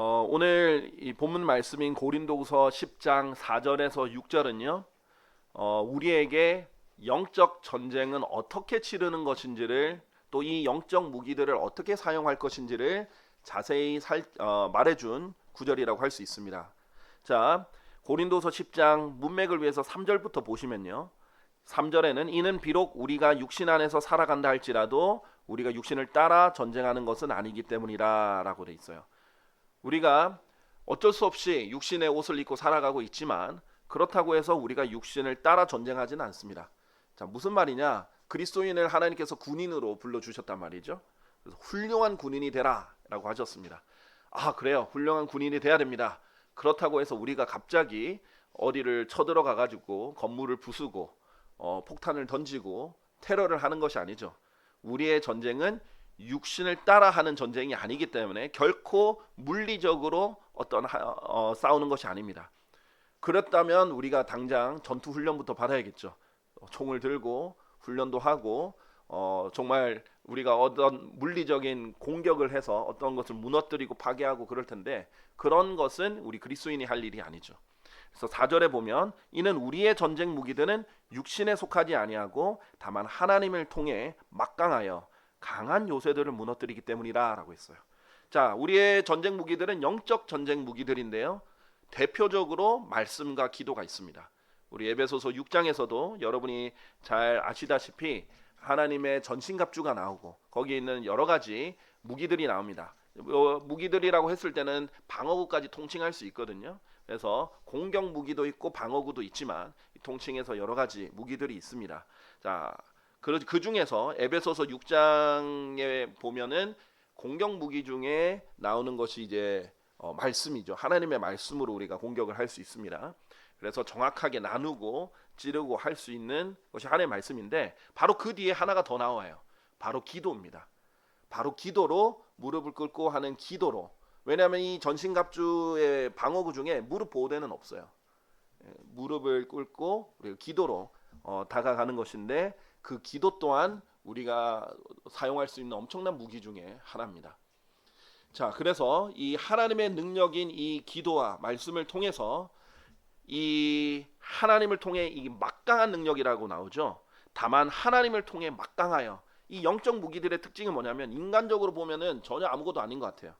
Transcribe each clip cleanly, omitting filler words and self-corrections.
오늘 이 본문 말씀인 고린도후서 10장 4절에서 6절은요. 우리에게 영적 전쟁은 어떻게 치르는 것인지를 또 이 영적 무기들을 어떻게 사용할 것인지를 자세히 말해준 구절이라고 할 수 있습니다. 자, 고린도서 10장 문맥을 위해서 3절부터 보시면요. 3절에는 이는 비록 우리가 육신 안에서 살아간다 할지라도 우리가 육신을 따라 전쟁하는 것은 아니기 때문이라 라고 돼 있어요. 우리가 어쩔 수 없이 육신의 옷을 입고 살아가고 있지만 그렇다고 해서 우리가 육신을 따라 전쟁하지는 않습니다. 자, 무슨 말이냐? 그리스도인을 하나님께서 군인으로 불러주셨단 말이죠. 그래서 훌륭한 군인이 되라 라고 하셨습니다. 아, 그래요. 훌륭한 군인이 돼야 됩니다. 그렇다고 해서 우리가 갑자기 어디를 쳐들어가 가지고 건물을 부수고 폭탄을 던지고 테러를 하는 것이 아니죠. 우리의 전쟁은 육신을 따라하는 전쟁이 아니기 때문에 결코 물리적으로 싸우는 것이 아닙니다. 그렇다면 우리가 당장 전투 훈련부터 받아야겠죠. 총을 들고 훈련도 하고 정말 우리가 어떤 물리적인 공격을 해서 어떤 것을 무너뜨리고 파괴하고 그럴 텐데 그런 것은 우리 그리스도인이 할 일이 아니죠. 그래서 4절에 보면 이는 우리의 전쟁 무기들은 육신에 속하지 아니하고 다만 하나님을 통해 막강하여 강한 요새들을 무너뜨리기 때문이라 라고 했어요. 자, 우리의 전쟁 무기들은 영적 전쟁 무기들인데요. 대표적으로 말씀과 기도가 있습니다. 우리 에베소서 6장에서도 여러분이 잘 아시다시피 하나님의 전신갑주가 나오고 거기에 있는 여러 가지 무기들이 나옵니다. 무기들이라고 했을 때는 방어구까지 통칭할 수 있거든요. 그래서 공격 무기도 있고 방어구도 있지만 통칭해서 여러 가지 무기들이 있습니다. 자, 그 중에서 에베소서 6장에 보면은 공격 무기 중에 나오는 것이 이제 말씀이죠. 하나님의 말씀으로 우리가 공격을 할 수 있습니다. 그래서 정확하게 나누고 찌르고 할 수 있는 것이 하나님의 말씀인데 바로 그 뒤에 하나가 더 나와요. 바로 기도입니다. 바로 기도로 무릎을 꿇고 하는 기도로. 왜냐하면 이 전신갑주의 방어구 중에 무릎 보호대는 없어요. 무릎을 꿇고 우리가 기도로 다가가는 것인데 그 기도 또한 우리가 사용할 수 있는 엄청난 무기 중에 하나입니다. 자, 그래서 이 하나님의 능력인 이 기도와 말씀을 통해서 이 하나님을 통해 이 막강한 능력이라고 나오죠. 다만 하나님을 통해 막강하여. 이 영적 무기들의 특징은 뭐냐면 인간적으로 보면은 전혀 아무것도 아닌 것 같아요.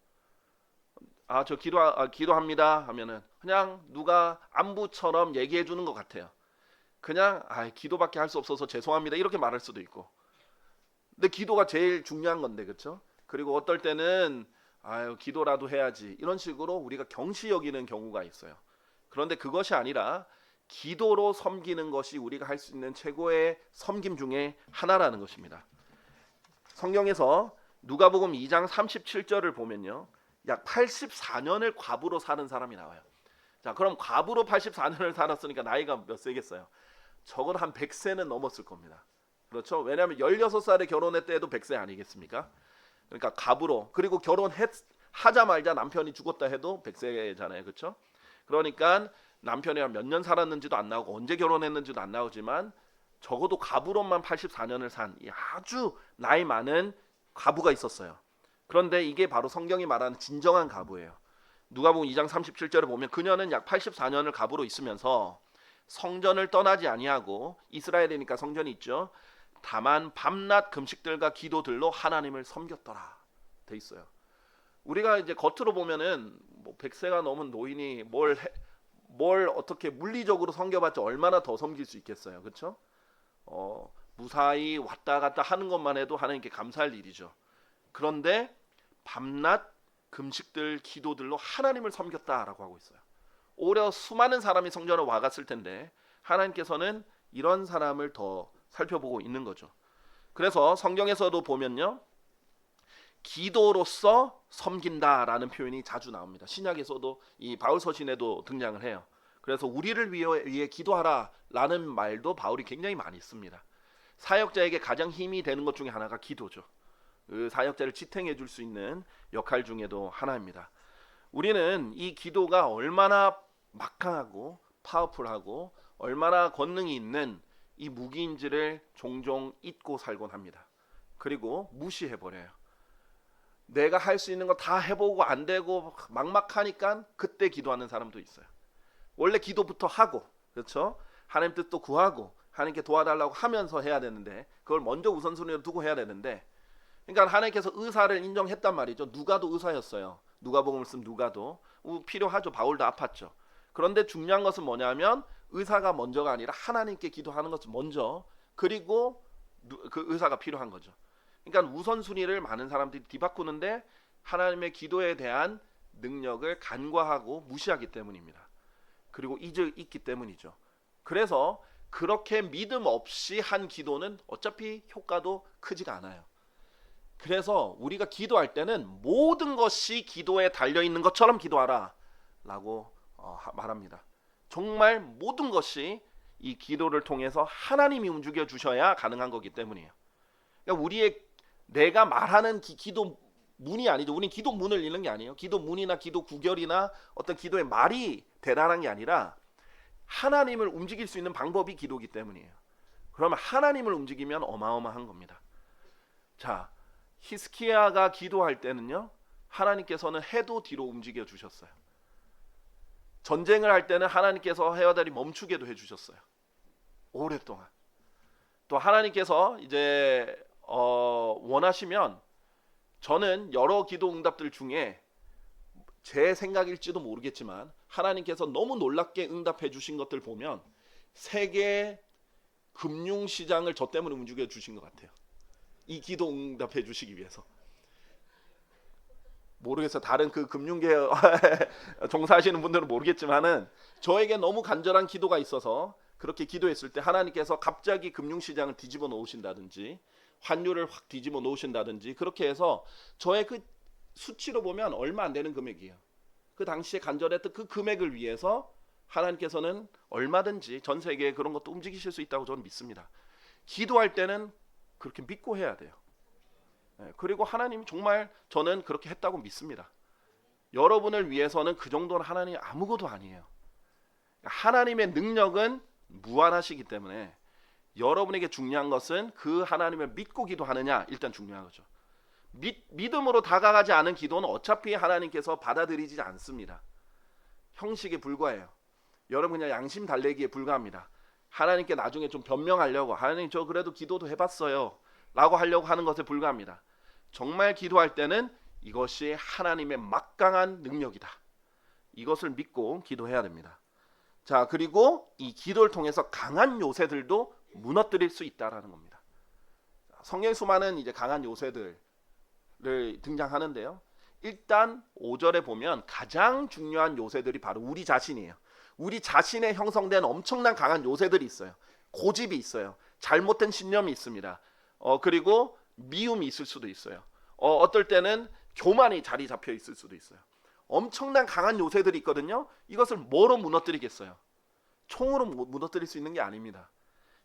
아, 저 기도합니다 하면은 그냥 누가 안부처럼 얘기해 주는 것 같아요. 그냥 기도밖에 할 수 없어서 죄송합니다 이렇게 말할 수도 있고. 근데 기도가 제일 중요한 건데, 그렇죠? 그리고 어떨 때는 기도라도 해야지 이런 식으로 우리가 경시 여기는 경우가 있어요. 그런데 그것이 아니라 기도로 섬기는 것이 우리가 할 수 있는 최고의 섬김 중에 하나라는 것입니다. 성경에서 누가복음 2장 37절을 보면요. 약 84년을 과부로 사는 사람이 나와요. 자, 그럼 과부로 84년을 살았으니까 나이가 몇 세겠어요? 적어도 한 100세는 넘었을 겁니다. 그렇죠? 왜냐하면 16살에 결혼했을 때도 100세 아니겠습니까? 그러니까 과부로, 그리고 결혼하자마자 남편이 죽었다 해도 100세잖아요. 그렇죠? 그러니까 남편이랑 몇 년 살았는지도 안 나오고 언제 결혼했는지도 안 나오지만 적어도 과부로만 84년을 산 아주 나이 많은 과부가 있었어요. 그런데 이게 바로 성경이 말하는 진정한 과부예요. 누가복음 2장 37절을 보면 그녀는 약 84년을 과부로 있으면서 성전을 떠나지 아니하고 이스라엘이니까 성전이 있죠. 다만 밤낮 금식들과 기도들로 하나님을 섬겼더라 돼 있어요. 우리가 이제 겉으로 보면은 뭐 100세가 넘은 노인이 뭘 어떻게 물리적으로 섬겨봤자 얼마나 더 섬길 수 있겠어요. 그렇죠? 무사히 왔다 갔다 하는 것만 해도 하나님께 감사할 일이죠. 그런데 밤낮 금식들 기도들로 하나님을 섬겼다라고 하고 있어요. 오히려 수많은 사람이 성전에 와갔을 텐데 하나님께서는 이런 사람을 더 살펴보고 있는 거죠. 그래서 성경에서도 보면요. 기도로서 섬긴다라는 표현이 자주 나옵니다. 신약에서도 이 바울 서신에도 등장을 해요. 그래서 우리를 위해 기도하라라는 말도 바울이 굉장히 많이 씁니다. 사역자에게 가장 힘이 되는 것 중에 하나가 기도죠. 그 사역자를 지탱해 줄 수 있는 역할 중에도 하나입니다. 우리는 이 기도가 얼마나 막강하고 파워풀하고 얼마나 권능이 있는 이 무기인지를 종종 잊고 살곤 합니다. 그리고 무시해버려요. 내가 할 수 있는 거 다 해보고 안 되고 막막하니까 그때 기도하는 사람도 있어요. 원래 기도부터 하고, 그렇죠? 하나님 뜻도 구하고 하나님께 도와달라고 하면서 해야 되는데, 그걸 먼저 우선순위로 두고 해야 되는데, 그러니까 하나님께서 의사를 인정했단 말이죠. 누가도 의사였어요. 누가복음을 쓴 누가도 필요하죠. 바울도 아팠죠. 그런데 중요한 것은 뭐냐면 의사가 먼저가 아니라 하나님께 기도하는 것은 먼저, 그리고 그 의사가 필요한 거죠. 그러니까 우선순위를 많은 사람들이 뒤바꾸는데 하나님의 기도에 대한 능력을 간과하고 무시하기 때문입니다. 그리고 잊기 때문이죠. 그래서 그렇게 믿음 없이 한 기도는 어차피 효과도 크지가 않아요. 그래서 우리가 기도할 때는 모든 것이 기도에 달려있는 것처럼 기도하라 라고 말합니다. 정말 모든 것이 이 기도를 통해서 하나님이 움직여 주셔야 가능한 거기 때문이에요. 그러니까 우리의 내가 말하는 기도 문이 아니죠. 우리는 기도 문을 읽는 게 아니에요. 기도 문이나 기도 구결이나 어떤 기도의 말이 대단한 게 아니라 하나님을 움직일 수 있는 방법이 기도이기 때문이에요. 그러면 하나님을 움직이면 어마어마한 겁니다. 자, 히스기야가 기도할 때는요, 하나님께서는 해도 뒤로 움직여 주셨어요. 전쟁을 할 때는 하나님께서 해와 달이 멈추게도 해주셨어요. 오랫동안. 또 하나님께서 이제 원하시면, 저는 여러 기도 응답들 중에 제 생각일지도 모르겠지만 하나님께서 너무 놀랍게 응답해 주신 것들 보면 세계 금융시장을 저 때문에 움직여 주신 것 같아요. 이 기도 응답해 주시기 위해서. 모르겠어요. 다른 그 금융계 종사하시는 분들은 모르겠지만은 저에게 너무 간절한 기도가 있어서 그렇게 기도했을 때 하나님께서 갑자기 금융시장을 뒤집어 놓으신다든지 환율을 확 뒤집어 놓으신다든지 그렇게 해서 저의 그 수치로 보면 얼마 안 되는 금액이에요. 그 당시에 간절했던 그 금액을 위해서 하나님께서는 얼마든지 전 세계에 그런 것도 움직이실 수 있다고 저는 믿습니다. 기도할 때는 그렇게 믿고 해야 돼요. 그리고 하나님 정말 저는 그렇게 했다고 믿습니다. 여러분을 위해서는 그 정도는 하나님 아무것도 아니에요. 하나님의 능력은 무한하시기 때문에 여러분에게 중요한 것은 그 하나님을 믿고 기도하느냐, 일단 중요한 거죠. 믿음으로 다가가지 않은 기도는 어차피 하나님께서 받아들이지 않습니다. 형식에 불과해요. 여러분 그냥 양심 달래기에 불과합니다. 하나님께 나중에 좀 변명하려고, 하나님 저 그래도 기도도 해봤어요 라고 하려고 하는 것에 불과합니다. 정말 기도할 때는 이것이 하나님의 막강한 능력이다, 이것을 믿고 기도해야 됩니다. 자, 그리고 이 기도를 통해서 강한 요새들도 무너뜨릴 수 있다라는 겁니다. 성경에 수많은 이제 강한 요새들을 등장하는데요. 일단 5절에 보면 가장 중요한 요새들이 바로 우리 자신이에요. 우리 자신에 형성된 엄청난 강한 요새들이 있어요. 고집이 있어요. 잘못된 신념이 있습니다. 그리고 미움이 있을 수도 있어요. 어떨 때는 교만이 자리 잡혀 있을 수도 있어요. 엄청난 강한 요새들이 있거든요. 이것을 뭐로 무너뜨리겠어요? 총으로 무너뜨릴 수 있는 게 아닙니다.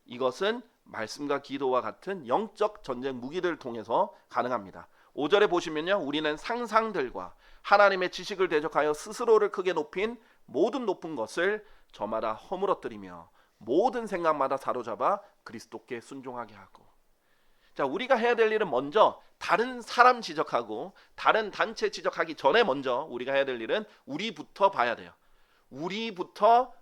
이것은 말씀과 기도와 같은 영적 전쟁 무기들을 통해서 가능합니다. 5절에 보시면요, 우리는 상상들과 하나님의 지식을 대적하여 스스로를 크게 높인 모든 높은 것을 저마다 허물어뜨리며 모든 생각마다 사로잡아 그리스도께 순종하게 하고. 자, 우리가 해야 될 일은 먼저 다른 사람 지적하고 다른 단체 지적하기 전에 먼저 우리가 해야 될 일은 우리부터 봐야 돼요. 우리부터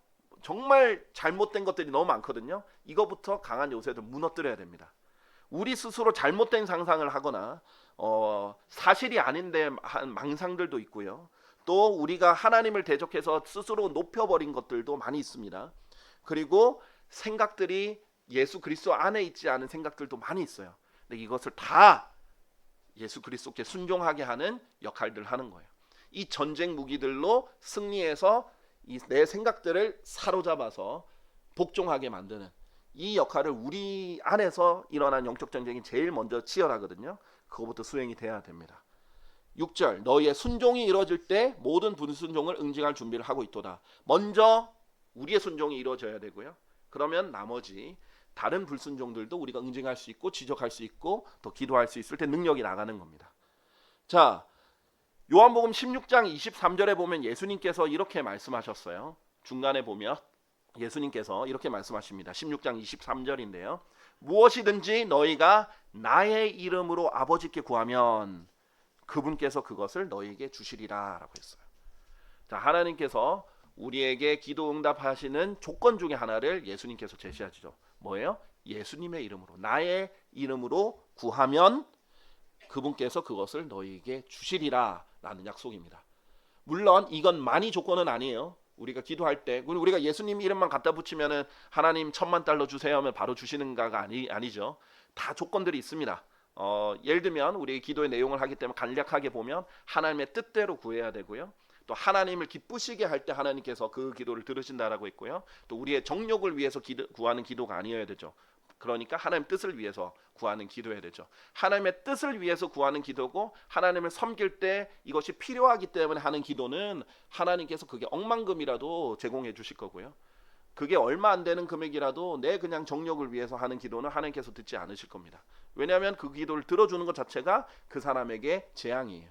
정말 잘못된 것들이 너무 많거든요. 이거부터 강한 요새들 무너뜨려야 됩니다. 우리 스스로 잘못된 상상을 하거나 사실이 아닌데 한 망상들도 있고요. 또 우리가 하나님을 대적해서 스스로 높여버린 것들도 많이 있습니다. 그리고 생각들이 예수 그리스도 안에 있지 않은 생각들도 많이 있어요. 근데 이것을 다 예수 그리스도께 순종하게 하는 역할들을 하는 거예요. 이 전쟁 무기들로 승리해서 내 생각들을 사로잡아서 복종하게 만드는 이 역할을 우리 안에서 일어난 영적 전쟁이 제일 먼저 치열하거든요. 그거부터 수행이 돼야 됩니다. 6절, 너희의 순종이 이루어질 때 모든 불순종을 응징할 준비를 하고 있도다. 먼저 우리의 순종이 이루어져야 되고요. 그러면 나머지 다른 불순종들도 우리가 응징할 수 있고 지적할 수 있고 또 기도할 수 있을 때 능력이 나가는 겁니다. 자, 요한복음 16장 23절에 보면 예수님께서 이렇게 말씀하셨어요. 중간에 보면 예수님께서 이렇게 말씀하십니다. 16장 23절인데요. 무엇이든지 너희가 나의 이름으로 아버지께 구하면 그분께서 그것을 너희에게 주시리라라고 했어요. 자, 하나님께서 우리에게 기도 응답하시는 조건 중에 하나를 예수님께서 제시하시죠. 뭐예요? 예수님의 이름으로, 나의 이름으로 구하면 그분께서 그것을 너희에게 주시리라 라는 약속입니다. 물론 이건 많이 조건은 아니에요. 우리가 기도할 때 우리가 예수님 이름만 갖다 붙이면은 하나님 1,000,000달러 주세요 하면 바로 주시는가가 아니죠. 다 조건들이 있습니다. 예를 들면 우리 기도의 내용을 하기 때문에 간략하게 보면 하나님의 뜻대로 구해야 되고요. 또 하나님을 기쁘시게 할 때 하나님께서 그 기도를 들으신다라고 했고요. 또 우리의 정욕을 위해서 구하는 기도가 아니어야 되죠. 그러니까 하나님 뜻을 위해서 구하는 기도해야 되죠. 하나님의 뜻을 위해서 구하는 기도고 하나님을 섬길 때 이것이 필요하기 때문에 하는 기도는 하나님께서 그게 억만금이라도 제공해 주실 거고요. 그게 얼마 안 되는 금액이라도 내 그냥 정욕을 위해서 하는 기도는 하나님께서 듣지 않으실 겁니다. 왜냐하면 그 기도를 들어주는 것 자체가 그 사람에게 재앙이에요.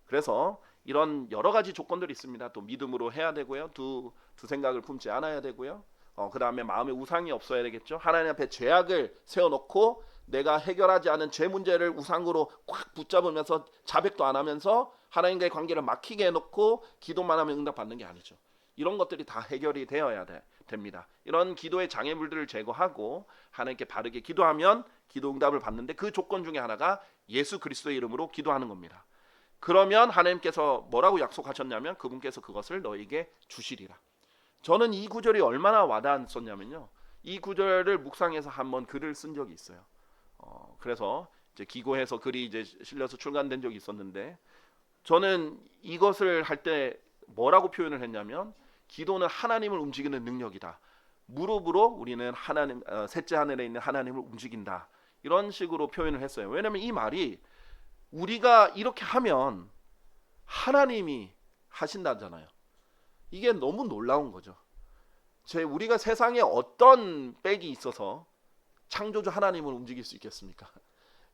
그래서 이런 여러 가지 조건들이 있습니다. 또 믿음으로 해야 되고요. 두 생각을 품지 않아야 되고요. 그 다음에 마음에 우상이 없어야 되겠죠. 하나님 앞에 죄악을 세워놓고 내가 해결하지 않은 죄 문제를 우상으로 꽉 붙잡으면서 자백도 안 하면서 하나님과의 관계를 막히게 해놓고 기도만 하면 응답받는 게 아니죠. 이런 것들이 다 해결이 되어야 됩니다. 이런 기도의 장애물들을 제거하고 하나님께 바르게 기도하면 기도 응답을 받는데 그 조건 중에 하나가 예수 그리스도의 이름으로 기도하는 겁니다. 그러면 하나님께서 뭐라고 약속하셨냐면 그분께서 그것을 너에게 주시리라. 저는 이 구절이 얼마나 와닿았었냐면요. 이 구절을 묵상해서 한번 글을 쓴 적이 있어요. 그래서 이제 기고해서 글이 이제 실려서 출간된 적이 있었는데 저는 이것을 할 때 뭐라고 표현을 했냐면 기도는 하나님을 움직이는 능력이다. 무릎으로 우리는 하나님 셋째 하늘에 있는 하나님을 움직인다. 이런 식으로 표현을 했어요. 왜냐하면 이 말이 우리가 이렇게 하면 하나님이 하신다잖아요. 이게 너무 놀라운 거죠. 우리가 세상에 어떤 백이 있어서 창조주 하나님을 움직일 수 있겠습니까?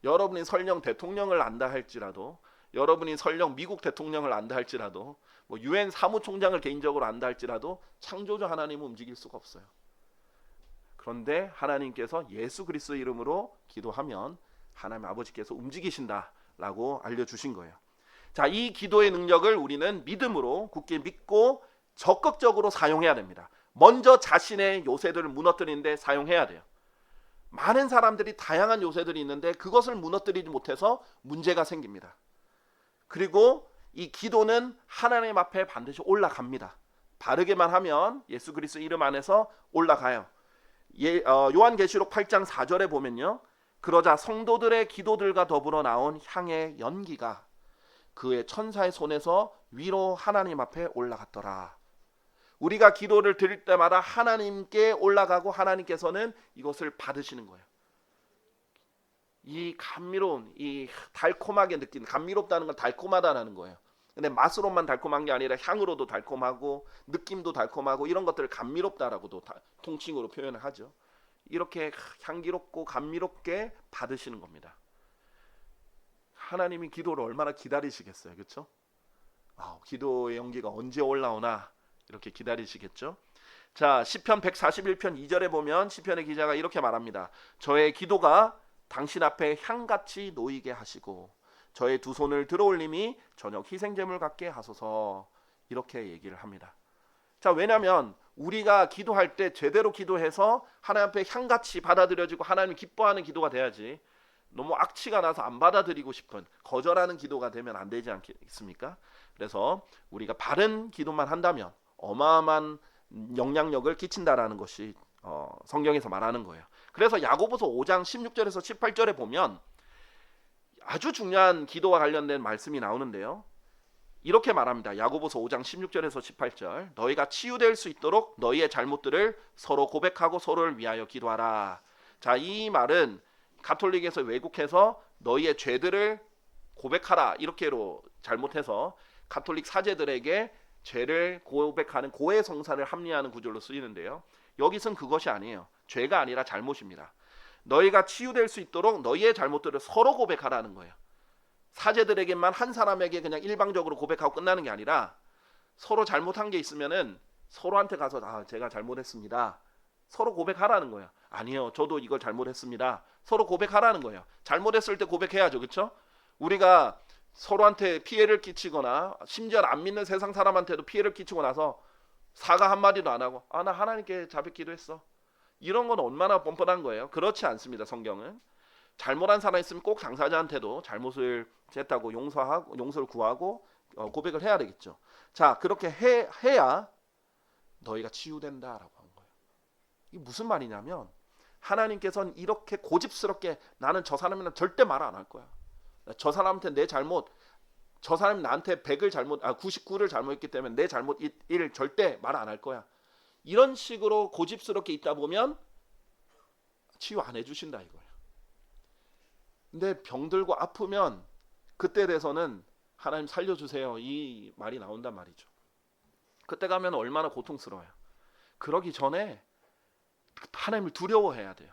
여러분이 설령 대통령을 안다 할지라도, 여러분이 설령 미국 대통령을 안다 할지라도, 뭐 UN 사무총장을 개인적으로 안다 할지라도 창조주 하나님을 움직일 수가 없어요. 그런데 하나님께서 예수 그리스도 이름으로 기도하면 하나님 아버지께서 움직이신다라고 알려주신 거예요. 자, 이 기도의 능력을 우리는 믿음으로 굳게 믿고 적극적으로 사용해야 됩니다. 먼저 자신의 요새들을 무너뜨리는데 사용해야 돼요. 많은 사람들이 다양한 요새들이 있는데 그것을 무너뜨리지 못해서 문제가 생깁니다. 그리고 이 기도는 하나님 앞에 반드시 올라갑니다. 바르게만 하면 예수 그리스도 이름 안에서 올라가요. 요한계시록 8장 4절에 보면요. 그러자 성도들의 기도들과 더불어 나온 향의 연기가 그의 천사의 손에서 위로 하나님 앞에 올라갔더라. 우리가 기도를 드릴 때마다 하나님께 올라가고 하나님께서는 이것을 받으시는 거예요. 이 감미로운, 이 달콤하게 느끼는, 감미롭다는 건 달콤하다는 거예요. 근데 맛으로만 달콤한 게 아니라 향으로도 달콤하고 느낌도 달콤하고 이런 것들을 감미롭다라고도 통칭으로 표현을 하죠. 이렇게 향기롭고 감미롭게 받으시는 겁니다. 하나님이 기도를 얼마나 기다리시겠어요, 그렇죠? 기도의 연기가 언제 올라오나 이렇게 기다리시겠죠. 자, 시편 141편 2절에 보면 시편의 기자가 이렇게 말합니다. 저의 기도가 당신 앞에 향같이 놓이게 하시고 저의 두 손을 들어올림이 저녁 희생제물 같게 하소서. 이렇게 얘기를 합니다. 자, 왜냐하면 우리가 기도할 때 제대로 기도해서 하나님 앞에 향같이 받아들여지고 하나님 기뻐하는 기도가 돼야지, 너무 악취가 나서 안 받아들이고 싶은 거절하는 기도가 되면 안 되지 않겠습니까? 그래서 우리가 바른 기도만 한다면 어마어마한 영향력을 끼친다라는 것이 성경에서 말하는 거예요. 그래서 야고보서 5장 16절에서 18절에 보면 아주 중요한 기도와 관련된 말씀이 나오는데요. 이렇게 말합니다. 야고보서 5장 16절에서 18절. 너희가 치유될 수 있도록 너희의 잘못들을 서로 고백하고 서로를 위하여 기도하라. 자, 이 말은 가톨릭에서 왜곡해서 너희의 죄들을 고백하라 이렇게로 잘못해서 가톨릭 사제들에게 죄를 고백하는 고해 성사를 합리화하는 구절로 쓰이는데요. 여기서는 그것이 아니에요. 죄가 아니라 잘못입니다. 너희가 치유될 수 있도록 너희의 잘못들을 서로 고백하라는 거예요. 사제들에게만 한 사람에게 그냥 일방적으로 고백하고 끝나는 게 아니라 서로 잘못한 게 있으면은 서로한테 가서 제가 잘못했습니다. 서로 고백하라는 거예요. 아니요, 저도 이걸 잘못했습니다. 서로 고백하라는 거예요. 잘못했을 때 고백해야죠, 그렇죠? 우리가 서로한테 피해를 끼치거나 심지어 안 믿는 세상 사람한테도 피해를 끼치고 나서 사과 한마디도 안 하고 나 하나님께 자백 기도했어. 이런 건 얼마나 뻔뻔한 거예요. 그렇지 않습니다. 성경은. 잘못한 사람 있으면 꼭 당사자한테도 잘못을 했다고 용서를 구하고 고백을 해야 되겠죠. 자, 그렇게 해야 너희가 치유된다라고 하는 거예요. 이게 무슨 말이냐면 하나님께서는 이렇게 고집스럽게 나는 저 사람이랑 절대 말 안 할 거야. 저 사람한테 내 잘못, 저 사람이 나한테 99를 잘못했기 때문에 내 잘못 1을 절대 말 안 할 거야. 이런 식으로 고집스럽게 있다 보면 치유 안 해주신다 이거예요. 근데 병들고 아프면 그때 돼서는 하나님 살려주세요 이 말이 나온단 말이죠. 그때 가면 얼마나 고통스러워요. 그러기 전에 하나님을 두려워해야 돼요.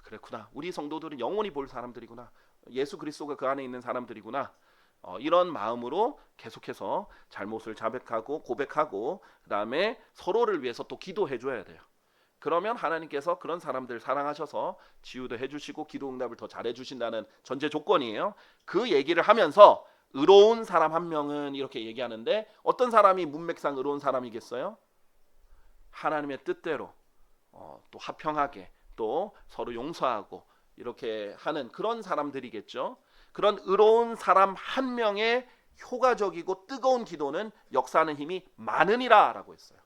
그랬구나. 우리 성도들은 영원히 볼 사람들이구나. 예수 그리스도가 그 안에 있는 사람들이구나. 이런 마음으로 계속해서 잘못을 자백하고 고백하고 그 다음에 서로를 위해서 또 기도해 줘야 돼요. 그러면 하나님께서 그런 사람들 사랑하셔서 치유도 해주시고 기도 응답을 더 잘해 주신다는 전제 조건이에요. 그 얘기를 하면서 의로운 사람 한 명은 이렇게 얘기하는데 어떤 사람이 문맥상 의로운 사람이겠어요? 하나님의 뜻대로 또 화평하게 또 서로 용서하고 이렇게 하는 그런 사람들이겠죠. 그런 의로운 사람 한 명의 효과적이고 뜨거운 기도는 역사하는 힘이 많으니라 라고 했어요.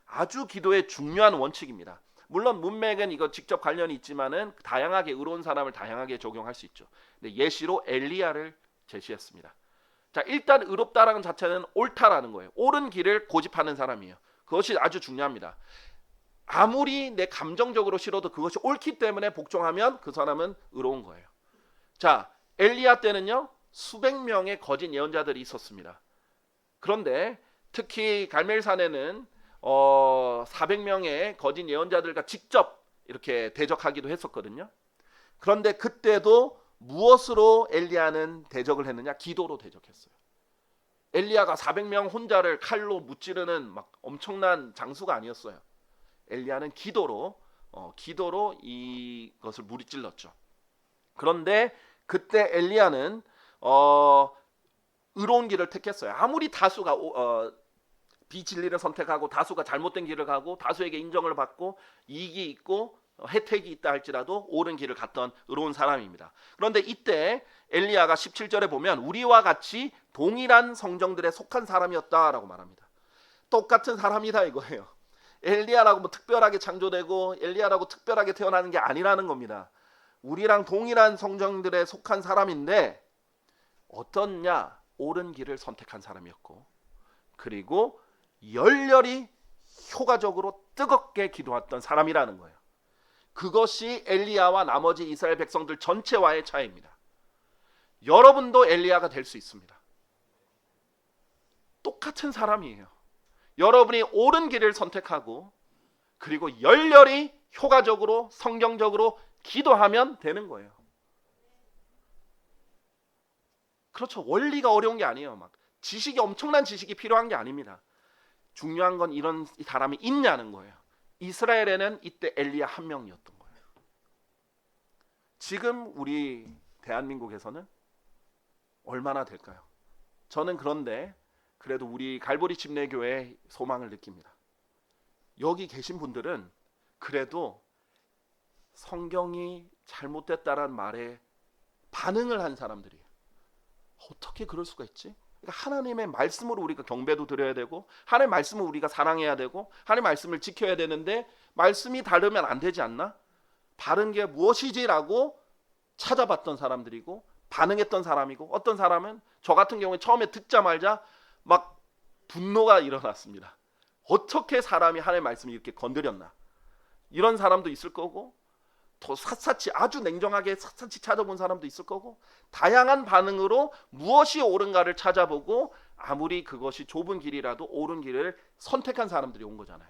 아주 기도의 중요한 원칙입니다. 물론 문맥은 이거 직접 관련이 있지만은 다양하게 의로운 사람을 다양하게 적용할 수 있죠. 근데 예시로 엘리야를 제시했습니다. 자, 일단 의롭다라는 자체는 옳다라는 거예요. 옳은 길을 고집하는 사람이에요. 그것이 아주 중요합니다. 아무리 내 감정적으로 싫어도 그것이 옳기 때문에 복종하면 그 사람은 의로운 거예요. 자, 엘리야 때는요 수백 명의 거짓 예언자들이 있었습니다. 그런데 특히 갈멜산에는 400명의 거짓 예언자들과 직접 이렇게 대적하기도 했었거든요. 그런데 그때도 무엇으로 엘리야는 대적을 했느냐? 기도로 대적했어요. 엘리야가 400명 혼자를 칼로 무찌르는 막 엄청난 장수가 아니었어요. 엘리야는 기도로 이것을 무찌질렀죠. 그런데 그때 엘리야는 의로운 길을 택했어요. 아무리 다수가 비진리를 선택하고 다수가 잘못된 길을 가고 다수에게 인정을 받고 이익이 있고 혜택이 있다 할지라도 옳은 길을 갔던 의로운 사람입니다. 그런데 이때 엘리야가 17절에 보면 우리와 같이 동일한 성정들에 속한 사람이었다라고 말합니다. 똑같은 사람이다 이거예요. 엘리야라고 뭐 특별하게 창조되고 엘리야라고 특별하게 태어나는 게 아니라는 겁니다. 우리랑 동일한 성정들에 속한 사람인데 어떻냐? 옳은 길을 선택한 사람이었고 그리고 열렬히 효과적으로 뜨겁게 기도했던 사람이라는 거예요. 그것이 엘리야와 나머지 이스라엘 백성들 전체와의 차이입니다. 여러분도 엘리야가 될 수 있습니다. 똑같은 사람이에요. 여러분이 옳은 길을 선택하고 그리고 열렬히 효과적으로 성경적으로 기도하면 되는 거예요. 그렇죠. 원리가 어려운 게 아니에요. 막 지식이 엄청난 지식이 필요한 게 아닙니다. 중요한 건 이런 사람이 있냐는 거예요. 이스라엘에는 이때 엘리야 한 명이었던 거예요. 지금 우리 대한민국에서는 얼마나 될까요? 저는 그런데 그래도 우리 갈보리 침례교회의 소망을 느낍니다. 여기 계신 분들은 그래도 성경이 잘못됐다라는 말에 반응을 한 사람들이에요. 어떻게 그럴 수가 있지? 그러니까 하나님의 말씀으로 우리가 경배도 드려야 되고 하나님의 말씀을 우리가 사랑해야 되고 하나님의 말씀을 지켜야 되는데 말씀이 다르면 안 되지 않나? 바른 게 무엇이지라고 찾아봤던 사람들이고 반응했던 사람이고 어떤 사람은 저 같은 경우에 처음에 듣자마자 막 분노가 일어났습니다. 어떻게 사람이 하나님의 말씀을 이렇게 건드렸나? 이런 사람도 있을 거고 더 샅샅이 아주 냉정하게 샅샅이 찾아본 사람도 있을 거고 다양한 반응으로 무엇이 옳은가를 찾아보고 아무리 그것이 좁은 길이라도 옳은 길을 선택한 사람들이 온 거잖아요.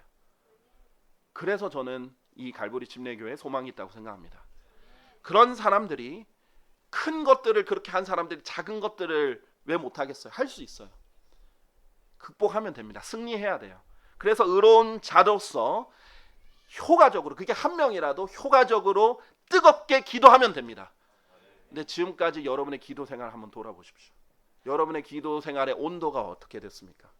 그래서 저는 이 갈보리 침례교회에 소망이 있다고 생각합니다. 그런 사람들이 큰 것들을 그렇게 한 사람들이 작은 것들을 왜 못하겠어요? 할 수 있어요. 극복하면 됩니다. 승리해야 돼요. 그래서 의로운 자로서 효과적으로 그게 한 명이라도 효과적으로 뜨겁게 기도하면 됩니다. 근데 지금까지 여러분의 기도 생활 한번 돌아보십시오. 여러분의 기도 생활의 온도가 어떻게 됐습니까?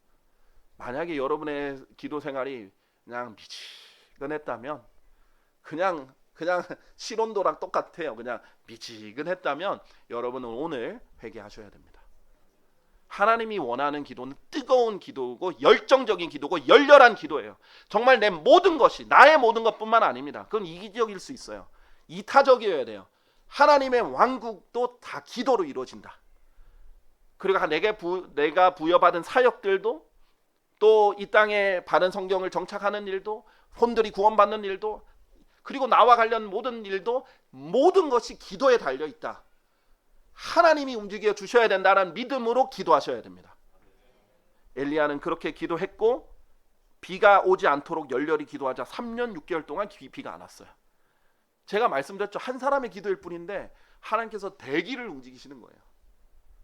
만약에 여러분의 기도 생활이 그냥 미지근했다면, 그냥 실온도랑 똑같아요. 그냥 미지근했다면 여러분은 오늘 회개하셔야 됩니다. 하나님이 원하는 기도는 뜨거운 기도고 열정적인 기도고 열렬한 기도예요. 정말 내 모든 것이, 나의 모든 것뿐만 아닙니다. 그건 이기적일 수 있어요. 이타적이어야 돼요. 하나님의 왕국도 다 기도로 이루어진다. 그리고 내가 부여받은 사역들도, 또 이 땅에 바른 성경을 정착하는 일도, 혼들이 구원받는 일도, 그리고 나와 관련 모든 일도, 모든 것이 기도에 달려 있다. 하나님이 움직여 주셔야 된다는 믿음으로 기도하셔야 됩니다. 엘리야는 그렇게 기도했고, 비가 오지 않도록 열렬히 기도하자 3년 6개월 동안 비가 안 왔어요. 제가 말씀드렸죠. 한 사람의 기도일 뿐인데 하나님께서 대기를 움직이시는 거예요.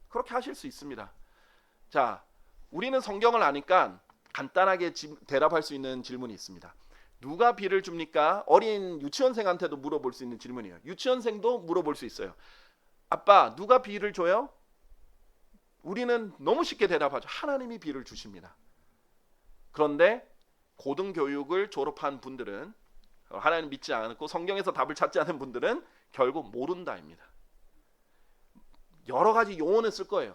그렇게 하실 수 있습니다. 자, 우리는 성경을 아니까 간단하게 대답할 수 있는 질문이 있습니다. 누가 비를 줍니까? 어린 유치원생한테도 물어볼 수 있는 질문이에요. 유치원생도 물어볼 수 있어요. 아빠, 누가 비를 줘요? 우리는 너무 쉽게 대답하죠. 하나님이 비를 주십니다. 그런데 고등교육을 졸업한 분들은, 하나님 믿지 않고 성경에서 답을 찾지 않은 분들은 결국 모른다입니다. 여러 가지 용어는 쓸 거예요.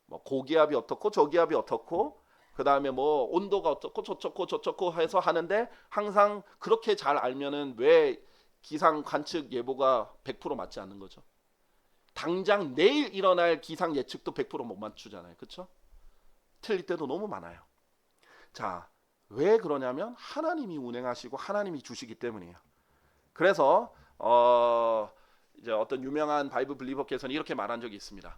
뭐 고기압이 어떻고 저기압이 어떻고, 그 다음에 뭐 온도가 어떻고 저쩌고 해서 하는데, 항상 그렇게 잘 알면은 왜 기상 관측 예보가 100% 맞지 않는 거죠? 당장 내일 일어날 기상 예측도 100% 못 맞추잖아요. 그렇죠? 틀릴 때도 너무 많아요. 자, 왜 그러냐면 하나님이 운행하시고 하나님이 주시기 때문이에요. 그래서 이제 어떤 유명한 바이블 블리버께서는 이렇게 말한 적이 있습니다.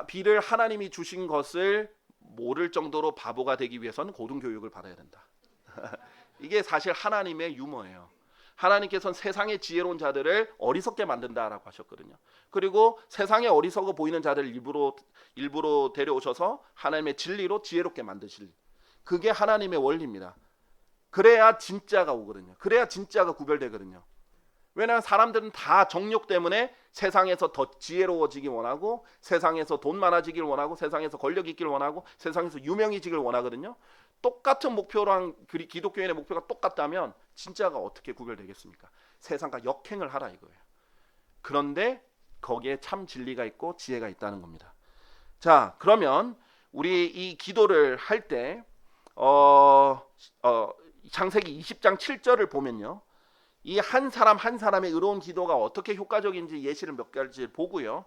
비를 하나님이 주신 것을 모를 정도로 바보가 되기 위해서는 고등교육을 받아야 된다. 이게 사실 하나님의 유머예요. 하나님께서는 세상의 지혜로운 자들을 어리석게 만든다라고 하셨거든요. 그리고 세상에 어리석어 보이는 자들을 일부러 데려오셔서 하나님의 진리로 지혜롭게 만드실, 그게 하나님의 원리입니다. 그래야 진짜가 오거든요. 그래야 진짜가 구별되거든요. 왜냐하면 사람들은 다 정욕 때문에 세상에서 더 지혜로워지길 원하고, 세상에서 돈 많아지길 원하고, 세상에서 권력 있길 원하고, 세상에서 유명해지길 원하거든요. 똑같은 목표랑 기독교인의 목표가 똑같다면 진짜가 어떻게 구별되겠습니까? 세상과 역행을 하라 이거예요. 그런데 거기에 참 진리가 있고 지혜가 있다는 겁니다. 자, 그러면 우리 이 기도를 할 때 창세기 20장 7절을 보면요, 이 한 사람 한 사람의 의로운 기도가 어떻게 효과적인지 예시를 몇 가지 보고요,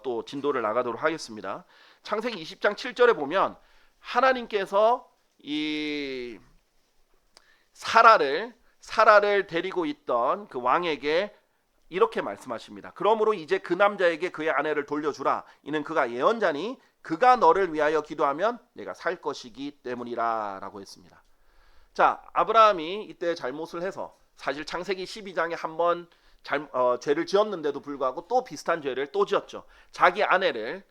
또 진도를 나가도록 하겠습니다. 창세기 20장 7절에 보면 하나님께서 이 사라를 데리고 있던 그 왕에게 이렇게 말씀하십니다. 그러므로 이제 그 남자에게 그의 아내를 돌려주라. 이는 그가 예언자니 그가 너를 위하여 기도하면 내가 살 것이기 때문이라 라고 했습니다. 자, 아브라함이 이때 잘못을 해서, 사실 창세기 12장에 한번 죄를 지었는데도 불구하고 또 비슷한 죄를 또 지었죠. 자기 아내를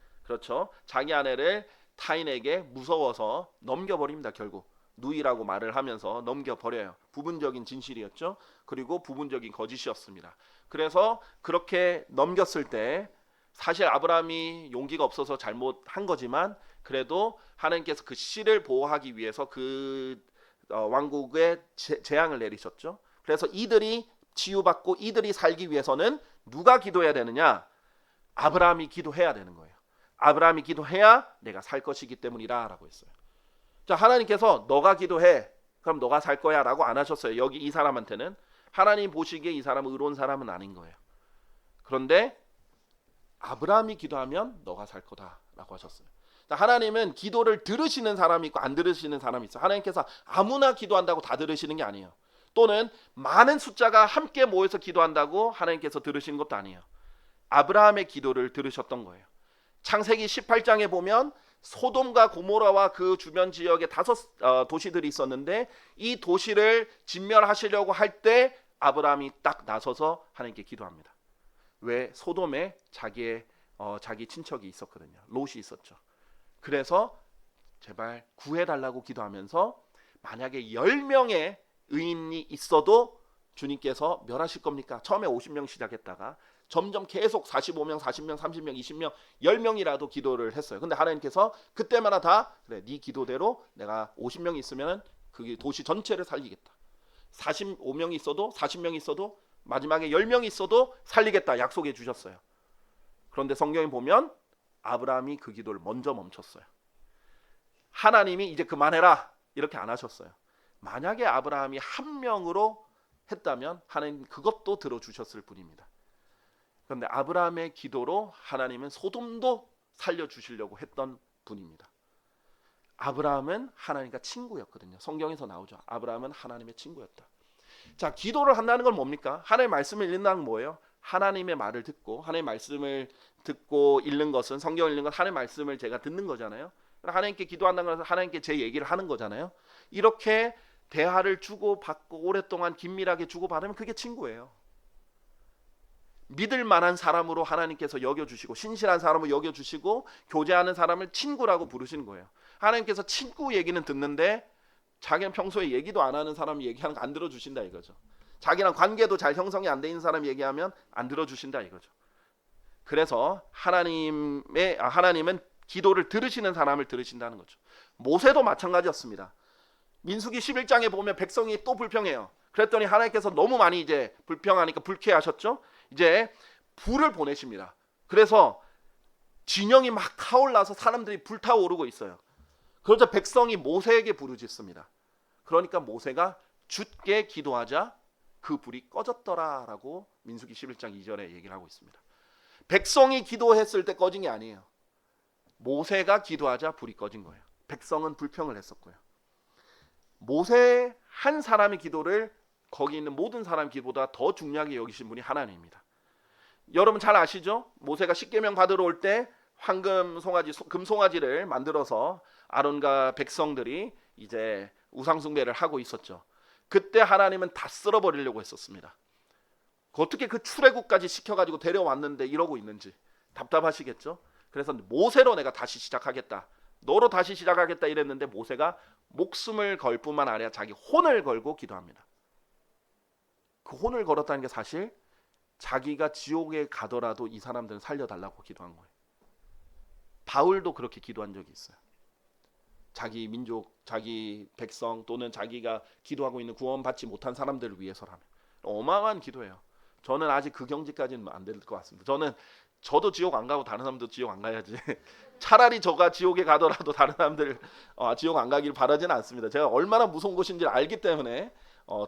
타인에게 무서워서 넘겨버립니다. 결국 누이라고 말을 하면서 넘겨버려요. 부분적인 진실이었죠. 그리고 부분적인 거짓이었습니다. 그래서 그렇게 넘겼을 때 사실 아브라함이 용기가 없어서 잘못한 거지만, 그래도 하나님께서 그 씨를 보호하기 위해서 그 왕국에 재앙을 내리셨죠. 그래서 이들이 치유받고 이들이 살기 위해서는 누가 기도해야 되느냐? 아브라함이 기도해야 되는 거예요. 아브라함이 기도해야 내가 살 것이기 때문이라 라고 했어요. 자, 하나님께서 너가 기도해, 그럼 너가 살 거야 라고 안 하셨어요. 여기 이 사람한테는. 하나님 보시기에 이 사람은 의로운 사람은 아닌 거예요. 그런데 아브라함이 기도하면 너가 살 거다 라고 하셨어요. 자, 하나님은 기도를 들으시는 사람이 있고 안 들으시는 사람이 있어요. 하나님께서 아무나 기도한다고 다 들으시는 게 아니에요. 또는 많은 숫자가 함께 모여서 기도한다고 하나님께서 들으시는 것도 아니에요. 아브라함의 기도를 들으셨던 거예요. 창세기 18장에 보면 소돔과 고모라와 그 주변 지역에 5 도시들이 있었는데, 이 도시를 진멸하시려고 할 때 아브라함이 딱 나서서 하나님께 기도합니다. 왜? 소돔에 자기 친척이 있었거든요. 롯이 있었죠. 그래서 제발 구해달라고 기도하면서, 만약에 10명의 의인이 있어도 주님께서 멸하실 겁니까? 처음에 50명 시작했다가 점점 계속 45명, 40명, 30명, 20명, 10명이라도 기도를 했어요. 근데 하나님께서 그때마다 다 그래, 네 기도대로 내가 50명이 있으면 그게 도시 전체를 살리겠다. 45명이 있어도 40명이 있어도 마지막에 10명이 있어도 살리겠다 약속해 주셨어요. 그런데 성경에 보면 아브라함이 그 기도를 먼저 멈췄어요. 하나님이 이제 그만해라 이렇게 안 하셨어요. 만약에 아브라함이 한 명으로 했다면 하나님 그것도 들어주셨을 뿐입니다. 그런데 아브라함의 기도로 하나님은 소돔도 살려주시려고 했던 분입니다. 아브라함은 하나님과 친구였거든요. 성경에서 나오죠. 아브라함은 하나님의 친구였다. 자, 기도를 한다는 건 뭡니까? 하나님의 말씀을 읽는다는 건 뭐예요? 하나님의 말을 듣고, 하나님의 말씀을 듣고 읽는 것은, 성경을 읽는 건 하나님의 말씀을 제가 듣는 거잖아요. 하나님께 기도한다는 것은 하나님께 제 얘기를 하는 거잖아요. 이렇게 대화를 주고받고 오랫동안 긴밀하게 주고받으면 그게 친구예요. 믿을 만한 사람으로 하나님께서 여겨주시고 신실한 사람으로 여겨주시고 교제하는 사람을 친구라고 부르시는 거예요. 하나님께서 친구 얘기는 듣는데 자기는 평소에 얘기도 안 하는 사람 얘기하는 거 안 들어주신다 이거죠. 자기랑 관계도 잘 형성이 안 돼 있는 사람 얘기하면 안 들어주신다 이거죠. 그래서 하나님은 기도를 들으시는 사람을 들으신다는 거죠. 모세도 마찬가지였습니다. 민수기 11장에 보면 백성이 또 불평해요. 그랬더니 하나님께서 너무 많이 이제 불평하니까 불쾌하셨죠. 이제 불을 보내십니다. 그래서 진영이 막 타올라서 사람들이 불타오르고 있어요. 그러자 백성이 모세에게 부르짖습니다. 그러니까 모세가 주께 기도하자 그 불이 꺼졌더라라고 민수기 11장 2절에 얘기를 하고 있습니다. 백성이 기도했을 때 꺼진 게 아니에요. 모세가 기도하자 불이 꺼진 거예요. 백성은 불평을 했었고요. 모세 한 사람의 기도를 거기 있는 모든 사람 기도보다 더 중요하게 여기신 분이 하나님입니다. 여러분 잘 아시죠? 모세가 십계명 받으러 올 때 황금 송아지, 금송아지를 만들어서 아론과 백성들이 이제 우상숭배를 하고 있었죠. 그때 하나님은 다 쓸어버리려고 했었습니다. 어떻게 그 출애굽까지 시켜가지고 데려왔는데 이러고 있는지 답답하시겠죠? 그래서 모세로 내가 다시 시작하겠다. 너로 다시 시작하겠다 이랬는데 모세가 목숨을 걸 뿐만 아니라 자기 혼을 걸고 기도합니다. 그 혼을 걸었다는 게 사실 자기가 지옥에 가더라도 이 사람들은 살려달라고 기도한 거예요. 바울도 그렇게 기도한 적이 있어요. 자기 민족, 자기 백성 또는 자기가 기도하고 있는 구원받지 못한 사람들을 위해서라면 어마어마한 기도예요. 저는 아직 그 경지까지는 안 될 것 같습니다. 저도 지옥 안 가고 다른 사람도 지옥 안 가야지. 차라리 저가 지옥에 가더라도 다른 사람들 지옥 안 가길 바라지는 않습니다. 제가 얼마나 무서운 곳인지를 알기 때문에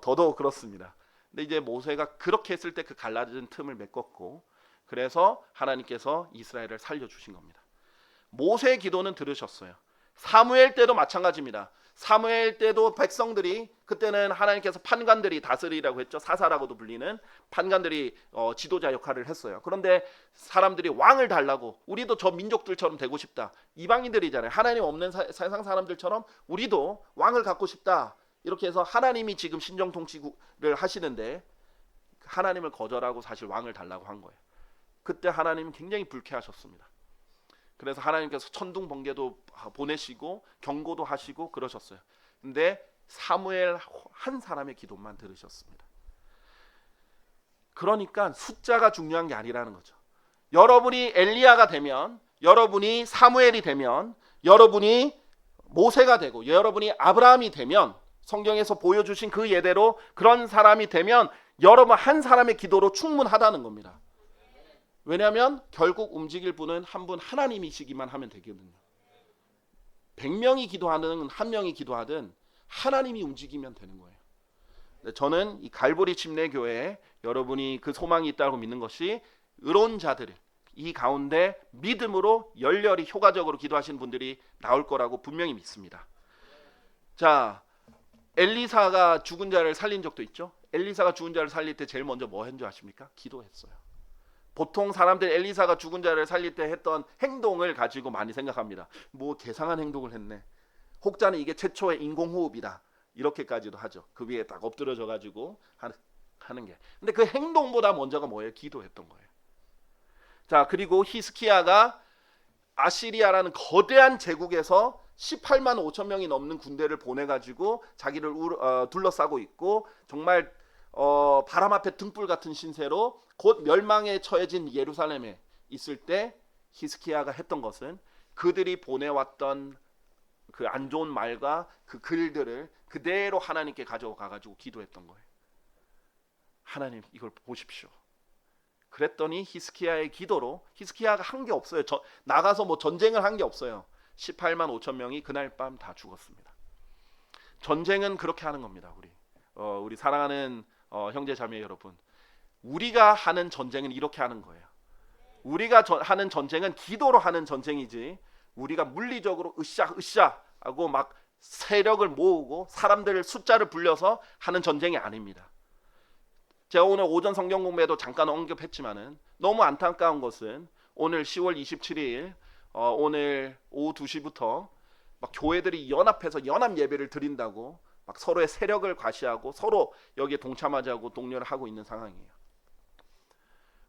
더더욱 그렇습니다. 근데 이제 모세가 그렇게 했을 때 그 갈라진 틈을 메꿨고 그래서 하나님께서 이스라엘을 살려주신 겁니다. 모세의 기도는 들으셨어요. 사무엘 때도 마찬가지입니다. 사무엘 때도 백성들이 그때는 하나님께서 판관들이 다스리라고 했죠. 사사라고도 불리는 판관들이 지도자 역할을 했어요. 그런데 사람들이 왕을 달라고 우리도 저 민족들처럼 되고 싶다. 이방인들이잖아요. 하나님 없는 세상 사람들처럼 우리도 왕을 갖고 싶다. 이렇게 해서 하나님이 지금 신정통치를 하시는데 하나님을 거절하고 사실 왕을 달라고 한 거예요. 그때 하나님은 굉장히 불쾌하셨습니다. 그래서 하나님께서 천둥 번개도 보내시고 경고도 하시고 그러셨어요. 근데 사무엘 한 사람의 기도만 들으셨습니다. 그러니까 숫자가 중요한 게 아니라는 거죠. 여러분이 엘리야가 되면, 여러분이 사무엘이 되면, 여러분이 모세가 되고, 여러분이 아브라함이 되면, 성경에서 보여주신 그 예대로 그런 사람이 되면 여러분 한 사람의 기도로 충분하다는 겁니다. 왜냐하면 결국 움직일 분은 한 분 하나님이시기만 하면 되거든요. 100명이 기도하든 한 명이 기도하든 하나님이 움직이면 되는 거예요. 저는 이 갈보리 침례교회에 여러분이 그 소망이 있다고 믿는 것이 의로운 자들 이 가운데 믿음으로 열렬히 효과적으로 기도하시는 분들이 나올 거라고 분명히 믿습니다. 자, 엘리사가 죽은 자를 살린 적도 있죠. 엘리사가 죽은 자를 살릴 때 제일 먼저 뭐 했는 줄 아십니까? 기도했어요. 보통 사람들 엘리사가 죽은 자를 살릴 때 했던 행동을 가지고 많이 생각합니다. 뭐 개상한 행동을 했네. 혹자는 이게 최초의 인공호흡이다. 이렇게까지도 하죠. 그 위에 딱 엎드려져 가지고 하는 게. 근데 그 행동보다 먼저가 뭐예요? 기도했던 거예요. 자, 그리고 히스키야가 아시리아라는 거대한 제국에서 18만 5천 명이 넘는 군대를 보내가지고 자기를 둘러싸고 있고 정말 바람 앞에 등불 같은 신세로 곧 멸망에 처해진 예루살렘에 있을 때 히스기야가 했던 것은 그들이 보내왔던 그 안 좋은 말과 그 글들을 그대로 하나님께 가져가 가지고 기도했던 거예요. 하나님 이걸 보십시오. 그랬더니 히스기야의 기도로, 히스기야가 한 게 없어요. 나가서 뭐 전쟁을 한 게 없어요. 18만 5천 명이 그날 밤 다 죽었습니다. 전쟁은 그렇게 하는 겁니다. 우리 사랑하는 형제 자매 여러분, 우리가 하는 전쟁은 이렇게 하는 거예요. 우리가 하는 전쟁은 기도로 하는 전쟁이지, 우리가 물리적으로 으쌰 하고 막 세력을 모으고 사람들 숫자를 불려서 하는 전쟁이 아닙니다. 제가 오늘 오전 성경 공부에도 잠깐 언급했지만은 너무 안타까운 것은 오늘 10월 27일 오늘 오후 2시부터 막 교회들이 연합해서 연합 예배를 드린다고 막 서로의 세력을 과시하고 서로 여기에 동참하자고 독려를 하고 있는 상황이에요.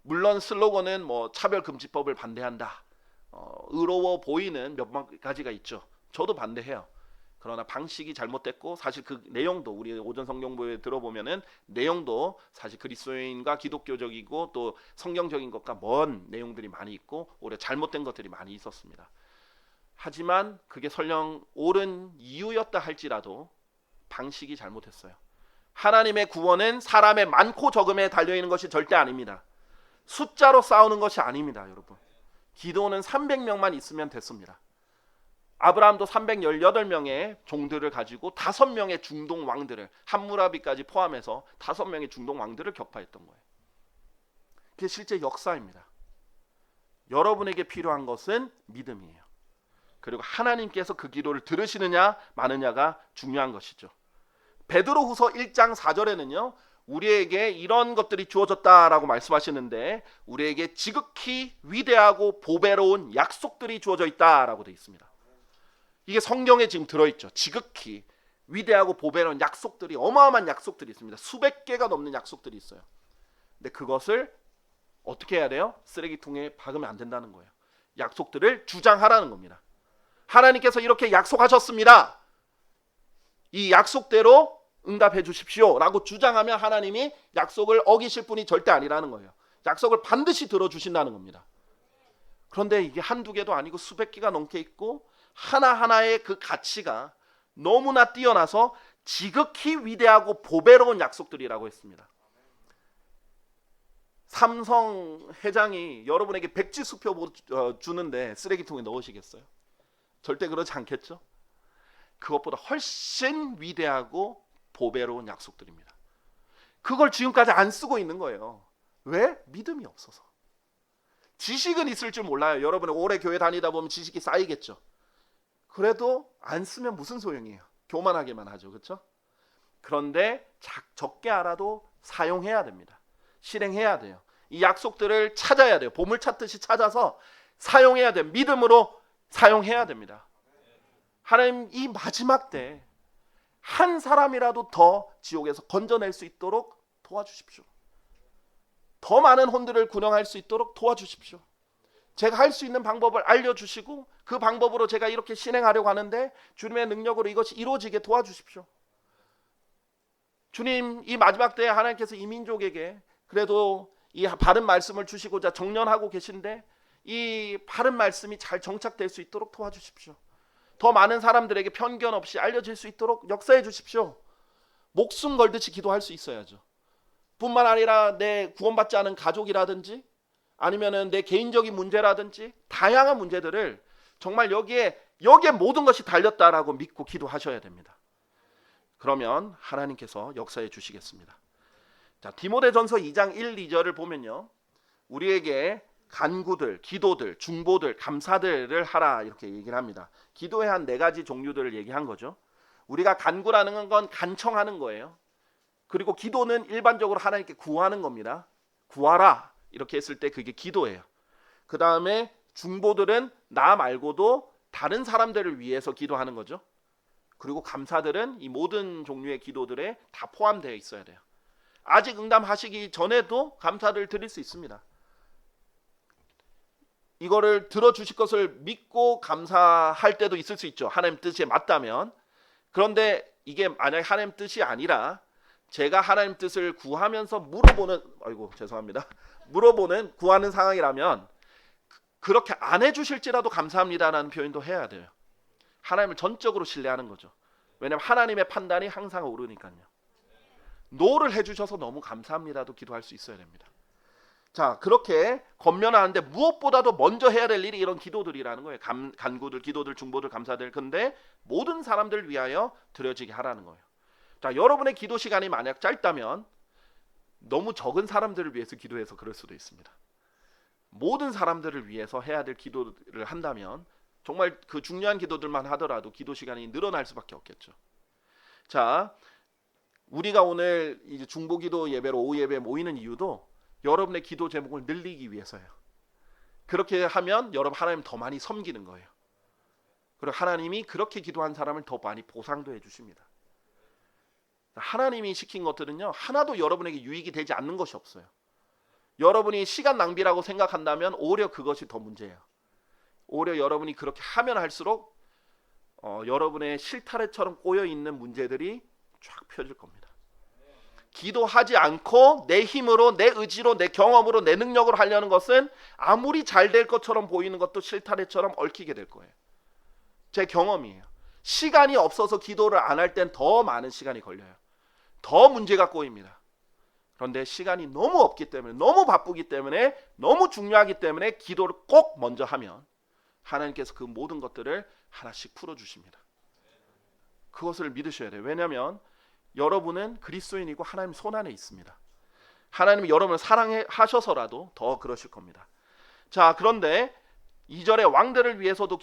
물론 슬로건은 뭐 차별금지법을 반대한다, 의로워 보이는 몇 가지가 있죠. 저도 반대해요. 그러나 방식이 잘못됐고, 사실 그 내용도 우리 오전 성경부에 들어보면은 내용도 사실 그리스도인과 기독교적이고 또 성경적인 것과 먼 내용들이 많이 있고 오히려 잘못된 것들이 많이 있었습니다. 하지만 그게 설령 옳은 이유였다 할지라도 방식이 잘못했어요. 하나님의 구원은 사람의 많고 적음에 달려있는 것이 절대 아닙니다. 숫자로 싸우는 것이 아닙니다. 여러분, 기도는 300명만 있으면 됐습니다. 아브라함도 318명의 종들을 가지고 5명의 중동 왕들을, 함무라비까지 포함해서 5명의 중동 왕들을 격파했던 거예요. 그게 실제 역사입니다. 여러분에게 필요한 것은 믿음이에요. 그리고 하나님께서 그 기도를 들으시느냐 마느냐가 중요한 것이죠. 베드로후서 1장 4절에는요 우리에게 이런 것들이 주어졌다라고 말씀하시는데, 우리에게 지극히 위대하고 보배로운 약속들이 주어져 있다라고 되어 있습니다. 이게 성경에 지금 들어있죠. 지극히 위대하고 보배로운 약속들이, 어마어마한 약속들이 있습니다. 수백 개가 넘는 약속들이 있어요. 근데 그것을 어떻게 해야 돼요? 쓰레기통에 박으면 안 된다는 거예요. 약속들을 주장하라는 겁니다. 하나님께서 이렇게 약속하셨습니다. 이 약속대로 응답해 주십시오 라고 주장하면 하나님이 약속을 어기실 분이 절대 아니라는 거예요. 약속을 반드시 들어주신다는 겁니다. 그런데 이게 한두 개도 아니고 수백 개가 넘게 있고 하나하나의 그 가치가 너무나 뛰어나서 지극히 위대하고 보배로운 약속들이라고 했습니다. 삼성 회장이 여러분에게 백지수표 주는데 쓰레기통에 넣으시겠어요? 절대 그러지 않겠죠? 그것보다 훨씬 위대하고 보배로운 약속들입니다. 그걸 지금까지 안 쓰고 있는 거예요. 왜? 믿음이 없어서. 지식은 있을 줄 몰라요. 여러분은 오래 교회 다니다 보면 지식이 쌓이겠죠. 그래도 안 쓰면 무슨 소용이에요? 교만하게만 하죠. 그렇죠? 그런데 적게 알아도 사용해야 됩니다. 실행해야 돼요. 이 약속들을 찾아야 돼요. 보물 찾듯이 찾아서 사용해야 돼요. 믿음으로 사용해야 됩니다. 하나님, 이 마지막 때 한 사람이라도 더 지옥에서 건져낼 수 있도록 도와주십시오. 더 많은 혼들을 구원할 수 있도록 도와주십시오. 제가 할 수 있는 방법을 알려주시고 그 방법으로 제가 이렇게 실행하려고 하는데 주님의 능력으로 이것이 이루어지게 도와주십시오. 주님, 이 마지막 때에 하나님께서 이 민족에게 그래도 이 바른 말씀을 주시고자 정련하고 계신데 이 바른 말씀이 잘 정착될 수 있도록 도와주십시오. 더 많은 사람들에게 편견 없이 알려질 수 있도록 역사해 주십시오. 목숨 걸듯이 기도할 수 있어야죠. 뿐만 아니라 내 구원받지 않은 가족이라든지 아니면은 내 개인적인 문제라든지 다양한 문제들을 정말 여기에 모든 것이 달렸다라고 믿고 기도하셔야 됩니다. 그러면 하나님께서 역사해 주시겠습니다. 자, 디모데전서 2장 1, 2절을 보면요, 우리에게 간구들, 기도들, 중보들, 감사들을 하라 이렇게 얘기를 합니다. 기도의 한 4가지 종류들을 얘기한 거죠. 우리가 간구라는 건 간청하는 거예요. 그리고 기도는 일반적으로 하나님께 구하는 겁니다. 구하라 이렇게 했을 때 그게 기도예요. 그 다음에 중보들은 나 말고도 다른 사람들을 위해서 기도하는 거죠. 그리고 감사들은 이 모든 종류의 기도들에 다 포함되어 있어야 돼요. 아직 응답하시기 전에도 감사를 드릴 수 있습니다. 이거를 들어주실 것을 믿고 감사할 때도 있을 수 있죠. 하나님 뜻에 맞다면. 그런데 이게 만약에 하나님 뜻이 아니라 제가 하나님 뜻을 구하면서 물어보는 구하는 상황이라면 그렇게 안 해주실지라도 감사합니다라는 표현도 해야 돼요. 하나님을 전적으로 신뢰하는 거죠. 왜냐하면 하나님의 판단이 항상 옳으니까요. 노를 해주셔서 너무 감사합니다도 기도할 수 있어야 됩니다. 자, 그렇게 권면하는데 무엇보다도 먼저 해야 될 일이 이런 기도들이라는 거예요. 간구들, 기도들, 중보들, 감사들. 근데 모든 사람들을 위하여 드려지게 하라는 거예요. 자, 여러분의 기도 시간이 만약 짧다면 너무 적은 사람들을 위해서 기도해서 그럴 수도 있습니다. 모든 사람들을 위해서 해야 될 기도를 한다면 정말 그 중요한 기도들만 하더라도 기도 시간이 늘어날 수밖에 없겠죠. 자, 우리가 오늘 이제 중보기도 예배로 오후 예배에 모이는 이유도 여러분의 기도 제목을 늘리기 위해서예요. 그렇게 하면 여러분 하나님 더 많이 섬기는 거예요. 그리고 하나님이 그렇게 기도한 사람을 더 많이 보상도 해주십니다. 하나님이 시킨 것들은요 하나도 여러분에게 유익이 되지 않는 것이 없어요. 여러분이 시간 낭비라고 생각한다면 오히려 그것이 더 문제예요. 오히려 여러분이 그렇게 하면 할수록 여러분의 실타래처럼 꼬여있는 문제들이 쫙 펴질 겁니다. 기도하지 않고 내 힘으로, 내 의지로, 내 경험으로, 내 능력으로 하려는 것은 아무리 잘 될 것처럼 보이는 것도 실타래처럼 얽히게 될 거예요. 제 경험이에요. 시간이 없어서 기도를 안 할 땐 더 많은 시간이 걸려요. 더 문제가 꼬입니다. 그런데 시간이 너무 없기 때문에, 너무 바쁘기 때문에, 너무 중요하기 때문에 기도를 꼭 먼저 하면 하나님께서 그 모든 것들을 하나씩 풀어주십니다. 그것을 믿으셔야 돼요. 왜냐하면 여러분은 그리스도인이고 하나님 손안에 있습니다. 하나님이 여러분을 사랑하셔서라도 더 그러실 겁니다. 자, 그런데 2절에 왕들을 위해서도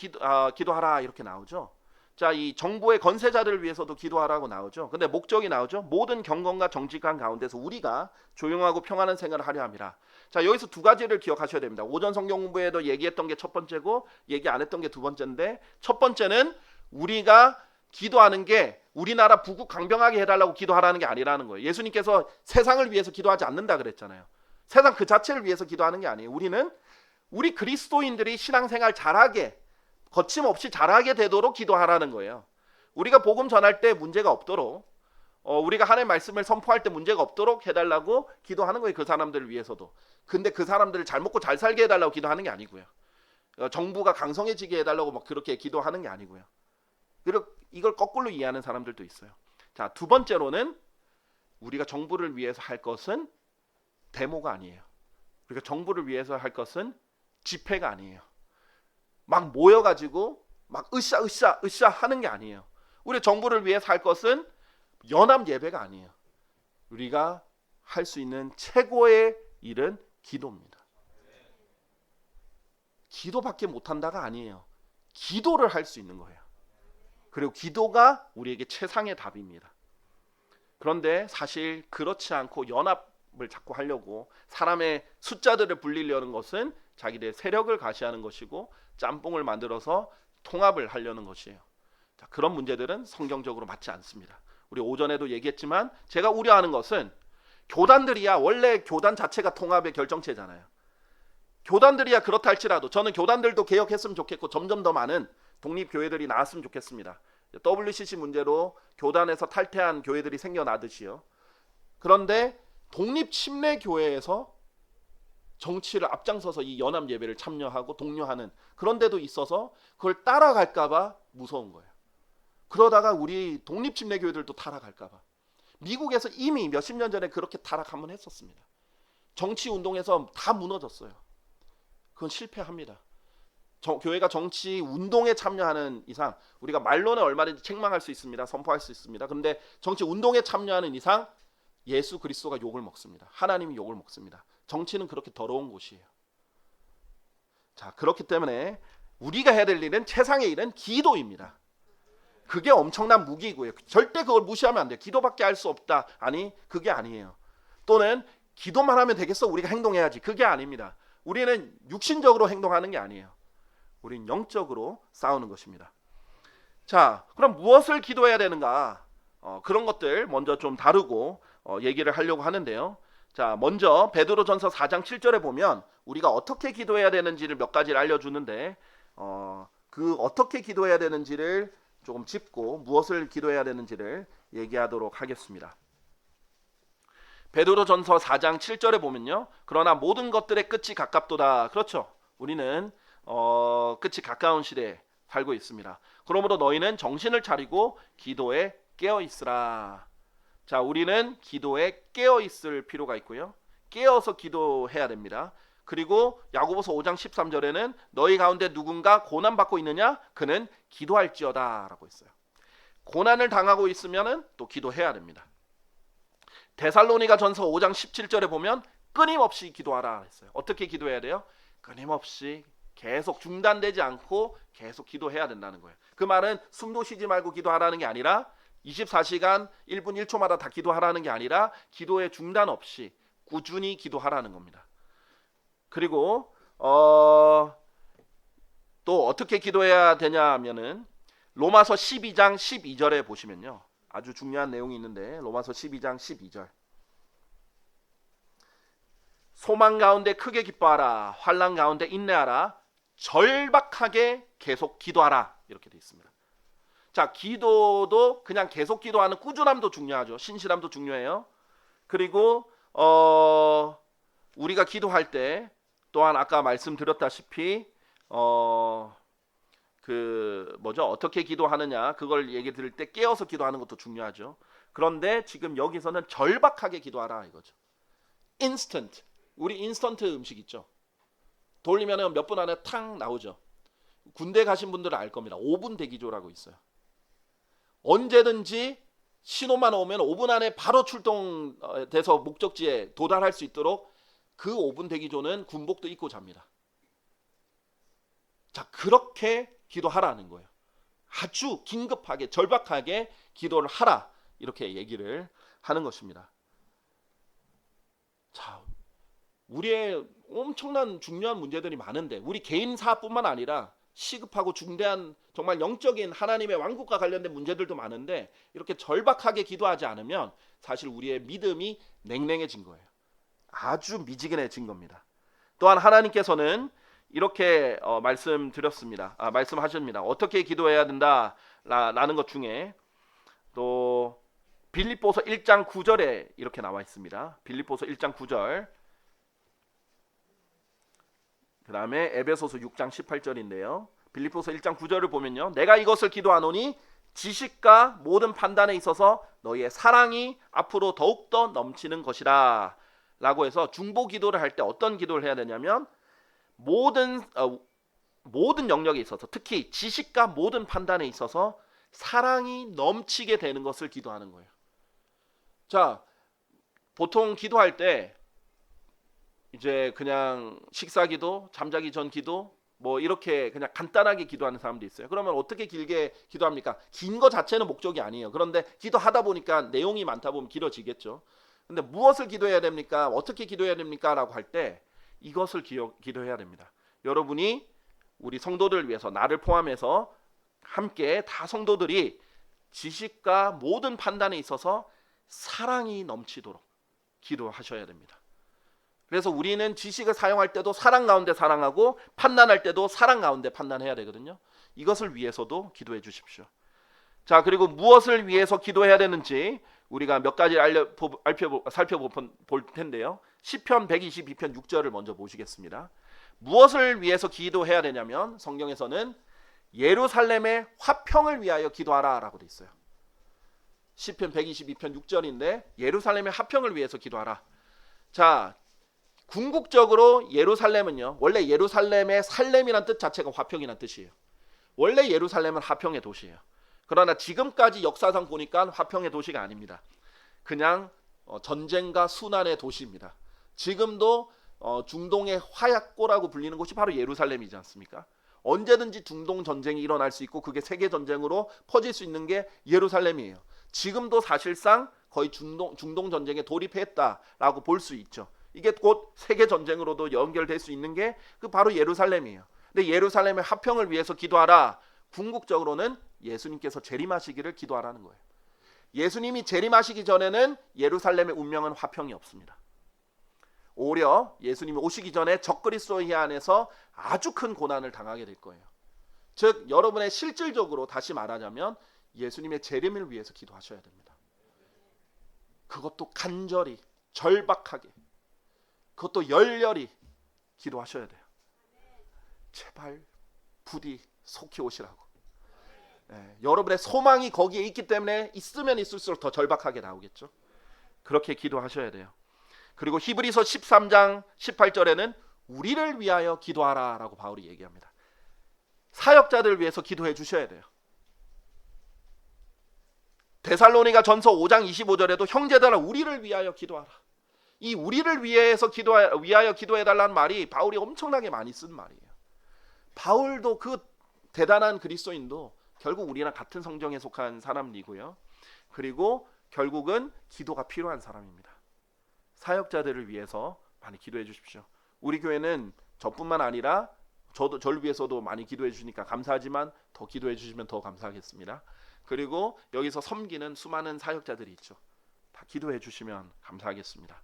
기도하라 이렇게 나오죠. 자, 이 정부의 건세자들을 위해서도 기도하라고 나오죠. 근데 목적이 나오죠. 모든 경건과 정직한 가운데서 우리가 조용하고 평안한 생활을 하려 함이라. 자, 여기서 두 가지를 기억하셔야 됩니다. 오전 성경 공부에도 얘기했던 게 첫 번째고 얘기 안 했던 게 두 번째인데, 첫 번째는 우리가 기도하는 게 우리나라 부국 강병하게 해달라고 기도하라는 게 아니라는 거예요. 예수님께서 세상을 위해서 기도하지 않는다 그랬잖아요. 세상 그 자체를 위해서 기도하는 게 아니에요. 우리는 우리 그리스도인들이 신앙생활 잘하게, 거침없이 잘하게 되도록 기도하라는 거예요. 우리가 복음 전할 때 문제가 없도록, 우리가 하나님의 말씀을 선포할 때 문제가 없도록 해달라고 기도하는 거예요. 그 사람들을 위해서도. 근데 그 사람들을 잘 먹고 잘 살게 해달라고 기도하는 게 아니고요. 정부가 강성해지게 해달라고 막 그렇게 기도하는 게 아니고요. 그리고 이걸 거꾸로 이해하는 사람들도 있어요. 자, 두 번째로는 우리가 정부를 위해서 할 것은 데모가 아니에요. 우리가 정부를 위해서 할 것은 집회가 아니에요. 막 모여가지고 막 으쌰 하는 게 아니에요. 우리 정부를 위해서 할 것은 연합 예배가 아니에요. 우리가 할 수 있는 최고의 일은 기도입니다. 기도밖에 못한다가 아니에요. 기도를 할 수 있는 거예요. 그리고 기도가 우리에게 최상의 답입니다. 그런데 사실 그렇지 않고 연합을 자꾸 하려고 사람의 숫자들을 불리려는 것은 자기들의 세력을 가시하는 것이고 짬뽕을 만들어서 통합을 하려는 것이에요. 자, 그런 문제들은 성경적으로 맞지 않습니다. 우리 오전에도 얘기했지만 제가 우려하는 것은 교단들이야 원래 교단 자체가 통합의 결정체잖아요. 교단들이야 그렇다 할지라도 저는 교단들도 개혁했으면 좋겠고 점점 더 많은 독립교회들이 나왔으면 좋겠습니다. WCC 문제로 교단에서 탈퇴한 교회들이 생겨나듯이요. 그런데 독립침례교회에서 정치를 앞장서서 이 연합 예배를 참여하고 독려하는 그런 데도 있어서 그걸 따라갈까봐 무서운 거예요. 그러다가 우리 독립침례교회들도 타락할까봐. 미국에서 이미 몇십 년 전에 그렇게 타락 한번 했었습니다. 정치운동에서 다 무너졌어요. 그건 실패합니다. 교회가 정치 운동에 참여하는 이상 우리가 말로는 얼마든지 책망할 수 있습니다. 선포할 수 있습니다. 그런데 정치 운동에 참여하는 이상 예수 그리스도가 욕을 먹습니다. 하나님이 욕을 먹습니다. 정치는 그렇게 더러운 곳이에요. 자, 그렇기 때문에 우리가 해야 될 일은 최상의 일은 기도입니다. 그게 엄청난 무기고요. 절대 그걸 무시하면 안 돼요. 기도밖에 할 수 없다. 아니, 그게 아니에요. 또는 기도만 하면 되겠어? 우리가 행동해야지. 그게 아닙니다. 우리는 육신적으로 행동하는 게 아니에요. 우린 영적으로 싸우는 것입니다. 자, 그럼 무엇을 기도해야 되는가? 그런 것들 먼저 좀 다루고 얘기를 하려고 하는데요. 자, 먼저 베드로전서 4장 7절에 보면 우리가 어떻게 기도해야 되는지를 몇 가지를 알려주는데 그 어떻게 기도해야 되는지를 조금 짚고 무엇을 기도해야 되는지를 얘기하도록 하겠습니다. 베드로전서 4장 7절에 보면요. 그러나 모든 것들의 끝이 가깝도다. 그렇죠. 우리는 끝이 가까운 시대에 살고 있습니다. 그러므로 너희는 정신을 차리고 기도에 깨어 있으라. 자, 우리는 기도에 깨어 있을 필요가 있고요. 깨어서 기도해야 됩니다. 그리고 야고보서 5장 13절에는 너희 가운데 누군가 고난 받고 있느냐? 그는 기도할지어다라고 했어요. 고난을 당하고 있으면은 또 기도해야 됩니다. 데살로니가 전서 5장 17절에 보면 끊임없이 기도하라 했어요. 어떻게 기도해야 돼요? 끊임없이 계속 중단되지 않고 계속 기도해야 된다는 거예요. 그 말은 숨도 쉬지 말고 기도하라는 게 아니라 24시간 1분 1초마다 다 기도하라는 게 아니라 기도에 중단 없이 꾸준히 기도하라는 겁니다. 그리고 또 어떻게 기도해야 되냐 하면은 로마서 12장 12절에 보시면요. 아주 중요한 내용이 있는데 로마서 12장 12절. 소망 가운데 크게 기뻐하라. 환난 가운데 인내하라. 절박하게 계속 기도하라. 이렇게 되어 있습니다. 자, 기도도 그냥 계속 기도하는 꾸준함도 중요하죠. 신실함도 중요해요. 그리고 우리가 기도할 때 또한 아까 말씀드렸다시피 어떻게 기도하느냐 그걸 얘기 들을 때 깨어서 기도하는 것도 중요하죠. 그런데 지금 여기서는 절박하게 기도하라 이거죠. 인스턴트. 우리 인스턴트 음식 있죠. 돌리면은 몇 분 안에 탁 나오죠. 군대 가신 분들은 알 겁니다. 5분 대기조라고 있어요. 언제든지 신호만 오면 5분 안에 바로 출동돼서 목적지에 도달할 수 있도록 그 5분 대기조는 군복도 입고 잡니다. 자, 그렇게 기도하라는 거예요. 아주 긴급하게 절박하게 기도를 하라 이렇게 얘기를 하는 것입니다. 자, 우리의 엄청난 중요한 문제들이 많은데 우리 개인 사뿐만 아니라 시급하고 중대한 정말 영적인 하나님의 왕국과 관련된 문제들도 많은데 이렇게 절박하게 기도하지 않으면 사실 우리의 믿음이 냉랭해진 거예요. 아주 미지근해진 겁니다. 또한 하나님께서는 이렇게 말씀하십니다. 어떻게 기도해야 된다라는 것 중에 또 빌립보서 1장 9절에 이렇게 나와 있습니다. 빌립보서 1장 9절. 그 다음에 에베소서 6장 18절인데요. 빌립보서 1장 9절을 보면요. 내가 이것을 기도하노니 지식과 모든 판단에 있어서 너희의 사랑이 앞으로 더욱더 넘치는 것이라 라고 해서 중보 기도를 할 때 어떤 기도를 해야 되냐면 모든 영역에 있어서 특히 지식과 모든 판단에 있어서 사랑이 넘치게 되는 것을 기도하는 거예요. 자, 보통 기도할 때 이제 그냥 식사기도, 잠자기 전 기도 뭐 이렇게 그냥 간단하게 기도하는 사람도 있어요. 그러면 어떻게 길게 기도합니까? 긴 거 자체는 목적이 아니에요. 그런데 기도하다 보니까 내용이 많다 보면 길어지겠죠. 근데 무엇을 기도해야 됩니까? 어떻게 기도해야 됩니까? 라고 할 때 이것을 기도해야 됩니다. 여러분이 우리 성도들 위해서 나를 포함해서 함께 다 성도들이 지식과 모든 판단에 있어서 사랑이 넘치도록 기도하셔야 됩니다. 그래서 우리는 지식을 사용할 때도 사랑 가운데 사랑하고 판단할 때도 사랑 가운데 판단해야 되거든요. 이것을 위해서도 기도해 주십시오. 자, 그리고 무엇을 위해서 기도해야 되는지 우리가 몇 가지 살펴볼 텐데요. 시편 122편 6절을 먼저 보시겠습니다. 무엇을 위해서 기도해야 되냐면 성경에서는 예루살렘의 화평을 위하여 기도하라 라고 돼 있어요. 시편 122편 6절인데 예루살렘의 화평을 위해서 기도하라. 자, 궁극적으로 예루살렘은요. 원래 예루살렘의 살렘이란 뜻 자체가 화평이란 뜻이에요. 원래 예루살렘은 화평의 도시예요. 그러나 지금까지 역사상 보니까 화평의 도시가 아닙니다. 그냥 전쟁과 순환의 도시입니다. 지금도 중동의 화약고라고 불리는 곳이 바로 예루살렘이지 않습니까? 언제든지 중동 전쟁이 일어날 수 있고 그게 세계 전쟁으로 퍼질 수 있는 게 예루살렘이에요. 지금도 사실상 거의 중동 전쟁에 돌입했다라고 볼 수 있죠. 이게 곧 세계 전쟁으로도 연결될 수 있는 게 그 바로 예루살렘이에요. 근데 예루살렘의 화평을 위해서 기도하라. 궁극적으로는 예수님께서 재림하시기를 기도하라는 거예요. 예수님이 재림하시기 전에는 예루살렘의 운명은 화평이 없습니다. 오히려 예수님이 오시기 전에 적그리스도의 안에서 아주 큰 고난을 당하게 될 거예요. 즉 여러분의 실질적으로 다시 말하자면 예수님의 재림을 위해서 기도하셔야 됩니다. 그것도 간절히 절박하게, 그것도 열렬히 기도하셔야 돼요. 제발 부디 속히 오시라고. 여러분의 소망이 거기에 있기 때문에 있으면 있을수록 더 절박하게 나오겠죠. 그렇게 기도하셔야 돼요. 그리고 히브리서 13장 18절에는 우리를 위하여 기도하라 라고 바울이 얘기합니다. 사역자들을 위해서 기도해 주셔야 돼요. 데살로니가 전서 5장 25절에도 형제들아 우리를 위하여 기도하라. 이 우리를 위하여 기도해달라는 말이 바울이 엄청나게 많이 쓴 말이에요. 바울도 그 대단한 그리스도인도 결국 우리랑 같은 성정에 속한 사람이고요. 그리고 결국은 기도가 필요한 사람입니다. 사역자들을 위해서 많이 기도해 주십시오. 우리 교회는 저뿐만 아니라 저를 위해서도 많이 기도해 주시니까 감사하지만 더 기도해 주시면 더 감사하겠습니다. 그리고 여기서 섬기는 수많은 사역자들이 있죠. 다 기도해 주시면 감사하겠습니다.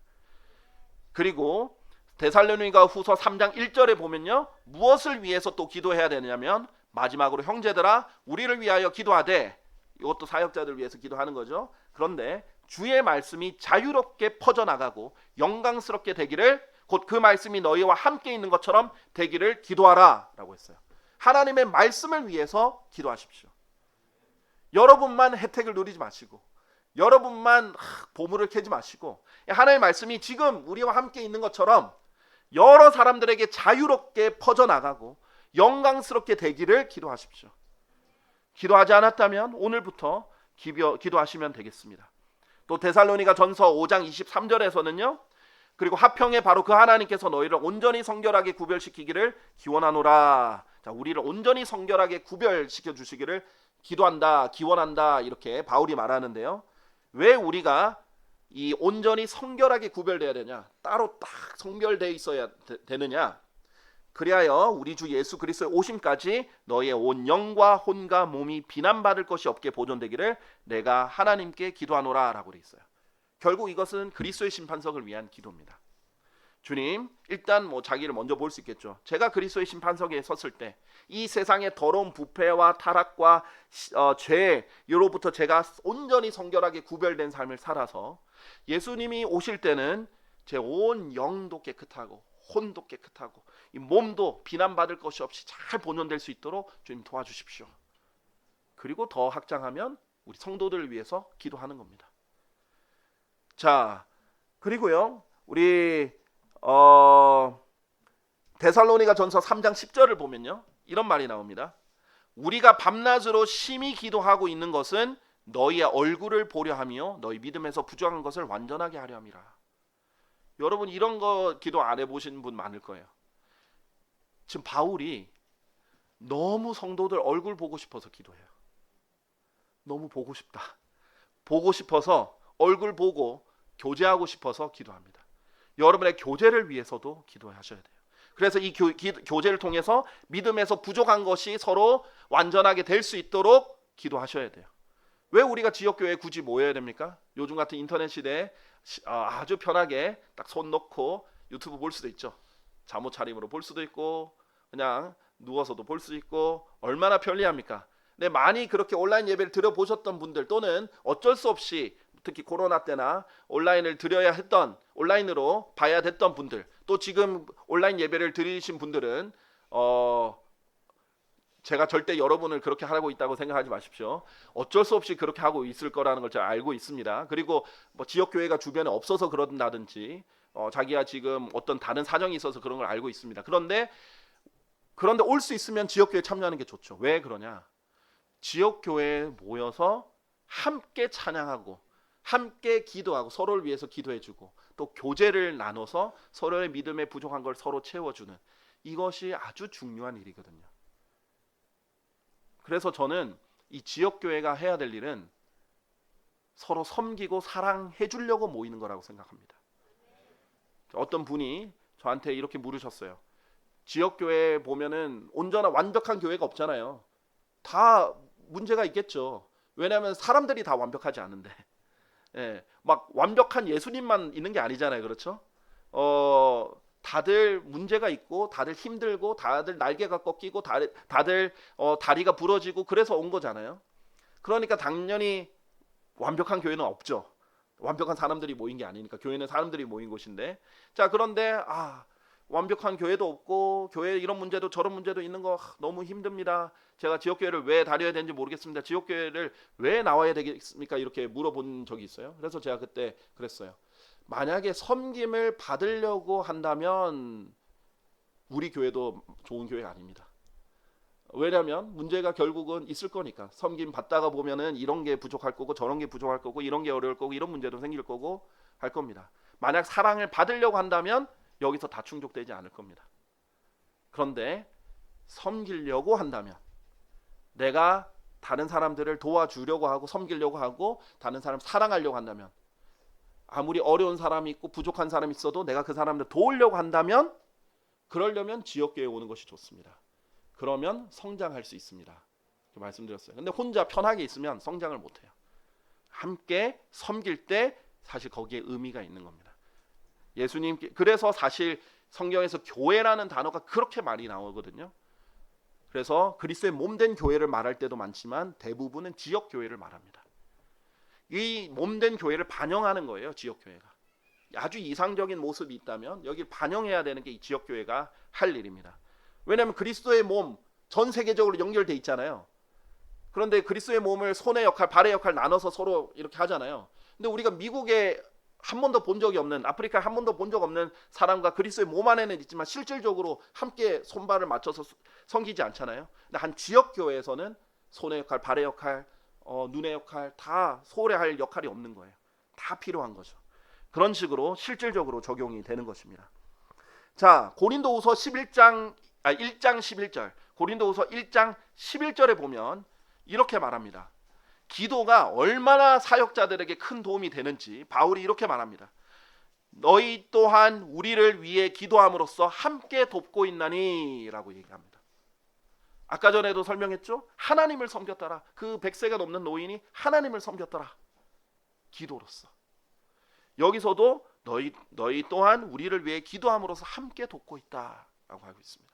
그리고 데살로니가 후서 3장 1절에 보면요, 무엇을 위해서 또 기도해야 되냐면 마지막으로 형제들아 우리를 위하여 기도하되, 이것도 사역자들을 위해서 기도하는 거죠. 그런데 주의 말씀이 자유롭게 퍼져나가고 영광스럽게 되기를, 곧 그 말씀이 너희와 함께 있는 것처럼 되기를 기도하라 라고 했어요. 하나님의 말씀을 위해서 기도하십시오. 여러분만 혜택을 누리지 마시고, 여러분만 보물을 캐지 마시고, 하나님의 말씀이 지금 우리와 함께 있는 것처럼 여러 사람들에게 자유롭게 퍼져나가고 영광스럽게 되기를 기도하십시오. 기도하지 않았다면 오늘부터 기도하시면 되겠습니다. 또 데살로니가 전서 5장 23절에서는요, 그리고 화평에 바로 그 하나님께서 너희를 온전히 성결하게 구별시키기를 기원하노라. 자, 우리를 온전히 성결하게 구별시켜 주시기를 기도한다, 기원한다, 이렇게 바울이 말하는데요. 왜 우리가 이 온전히 성결하게 구별돼야 되냐, 따로 딱 성별되어 있어야 되느냐, 그리하여 우리 주 예수 그리스도의 오심까지 너희의 온 영과 혼과 몸이 비난받을 것이 없게 보존되기를 내가 하나님께 기도하노라 라고 되어 있어요. 결국 이것은 그리스도의 심판석을 위한 기도입니다. 주님, 일단 자기를 먼저 볼 수 있겠죠. 제가 그리스도의 심판석에 섰을 때 이 세상의 더러운 부패와 타락과 죄로부터 제가 온전히 성결하게 구별된 삶을 살아서 예수님이 오실 때는 제 온 영도 깨끗하고 혼도 깨끗하고 이 몸도 비난받을 것이 없이 잘 본연될 수 있도록 주님 도와주십시오. 그리고 더 확장하면 우리 성도들을 위해서 기도하는 겁니다. 자, 그리고요, 우리 데살로니가 전서 3장 10절을 보면요, 이런 말이 나옵니다. 우리가 밤낮으로 심히 기도하고 있는 것은 너희의 얼굴을 보려 하며 너희 믿음에서 부족한 것을 완전하게 하려 함이라. 여러분, 이런 거 기도 안 해보신 분 많을 거예요. 지금 바울이 너무 성도들 얼굴 보고 싶어서 기도해요. 너무 보고 싶다. 보고 싶어서, 얼굴 보고 교제하고 싶어서 기도합니다. 여러분의 교제를 위해서도 기도하셔야 돼요. 그래서 이 교제를 통해서 믿음에서 부족한 것이 서로 완전하게 될 수 있도록 기도하셔야 돼요. 왜 우리가 지역교회에 굳이 모여야 됩니까? 요즘 같은 인터넷 시대에 아주 편하게 딱 손 놓고 유튜브 볼 수도 있죠. 잠옷 차림으로 볼 수도 있고 그냥 누워서도 볼 수 있고 얼마나 편리합니까? 근데 많이 그렇게 온라인 예배를 드려보셨던 분들, 또는 어쩔 수 없이 특히 코로나 때나 온라인을 드려야 했던, 온라인으로 봐야 됐던 분들, 또 지금 온라인 예배를 드리신 분들은 제가 절대 여러분을 그렇게 하고 있다고 생각하지 마십시오. 어쩔 수 없이 그렇게 하고 있을 거라는 걸 제가 알고 있습니다. 그리고 지역교회가 주변에 없어서 그런다든지 자기가 지금 어떤 다른 사정이 있어서 그런 걸 알고 있습니다. 그런데 올 수 있으면 지역교회 참여하는 게 좋죠. 왜 그러냐? 지역교회에 모여서 함께 찬양하고 함께 기도하고 서로를 위해서 기도해주고 또 교제를 나눠서 서로의 믿음에 부족한 걸 서로 채워주는, 이것이 아주 중요한 일이거든요. 그래서 저는 이 지역교회가 해야 될 일은 서로 섬기고 사랑해 주려고 모이는 거라고 생각합니다. 어떤 분이 저한테 이렇게 물으셨어요. 지역교회 보면은 온전한 완벽한 교회가 없잖아요. 다 문제가 있겠죠. 왜냐하면 사람들이 다 완벽하지 않은데, 막 완벽한 예수님만 있는 게 아니잖아요. 그렇죠? 다들 문제가 있고 다들 힘들고 다들 날개가 꺾이고 다들 다리가 부러지고 그래서 온 거잖아요. 그러니까 당연히 완벽한 교회는 없죠. 완벽한 사람들이 모인 게 아니니까. 교회는 사람들이 모인 곳인데, 자 그런데 완벽한 교회도 없고 교회 이런 문제도 저런 문제도 있는 거 너무 힘듭니다. 제가 지역교회를 왜 다녀야 되는지 모르겠습니다. 지역교회를 왜 나와야 되겠습니까? 이렇게 물어본 적이 있어요. 그래서 제가 그때 그랬어요. 만약에 섬김을 받으려고 한다면 우리 교회도 좋은 교회가 아닙니다. 왜냐하면 문제가 결국은 있을 거니까. 섬김 받다가 보면은 이런 게 부족할 거고 저런 게 부족할 거고 이런 게 어려울 거고 이런 문제도 생길 거고 할 겁니다. 만약 사랑을 받으려고 한다면 여기서 다 충족되지 않을 겁니다. 그런데 섬기려고 한다면, 내가 다른 사람들을 도와주려고 하고 섬기려고 하고 다른 사람 사랑하려고 한다면, 아무리 어려운 사람이 있고 부족한 사람이 있어도 내가 그 사람들 도우려고 한다면, 그러려면 지역교회에 오는 것이 좋습니다. 그러면 성장할 수 있습니다. 말씀드렸어요. 근데 혼자 편하게 있으면 성장을 못해요. 함께 섬길 때 사실 거기에 의미가 있는 겁니다. 예수님, 그래서 사실 성경에서 교회라는 단어가 그렇게 많이 나오거든요. 그래서 그리스도의 몸된 교회를 말할 때도 많지만 대부분은 지역 교회를 말합니다. 이 몸된 교회를 반영하는 거예요. 지역 교회가 아주 이상적인 모습이 있다면 여기 반영해야 되는 게 이 지역 교회가 할 일입니다. 왜냐하면 그리스도의 몸 전 세계적으로 연결돼 있잖아요. 그런데 그리스도의 몸을 손의 역할, 발의 역할 나눠서 서로 이렇게 하잖아요. 근데 우리가 미국에 한 번도 본 적이 없는, 아프리카에 한 번도 본 적 없는 사람과 그리스도의 몸 안에는 있지만 실질적으로 함께 손발을 맞춰서 섬기지 않잖아요. 근데 한 지역 교회에서는 손의 역할, 발의 역할, 눈의 역할 다 소홀히 할 역할이 없는 거예요. 다 필요한 거죠. 그런 식으로 실질적으로 적용이 되는 것입니다. 자, 고린도후서 1장 11절, 고린도후서 1장 11절에 보면 이렇게 말합니다. 기도가 얼마나 사역자들에게 큰 도움이 되는지 바울이 이렇게 말합니다. 너희 또한 우리를 위해 기도함으로써 함께 돕고 있나니 라고 얘기합니다. 아까 전에도 설명했죠. 하나님을 섬겼더라. 그 100세가 넘는 노인이 하나님을 섬겼더라. 기도로서. 여기서도 너희 또한 우리를 위해 기도함으로써 함께 돕고 있다라고 하고 있습니다.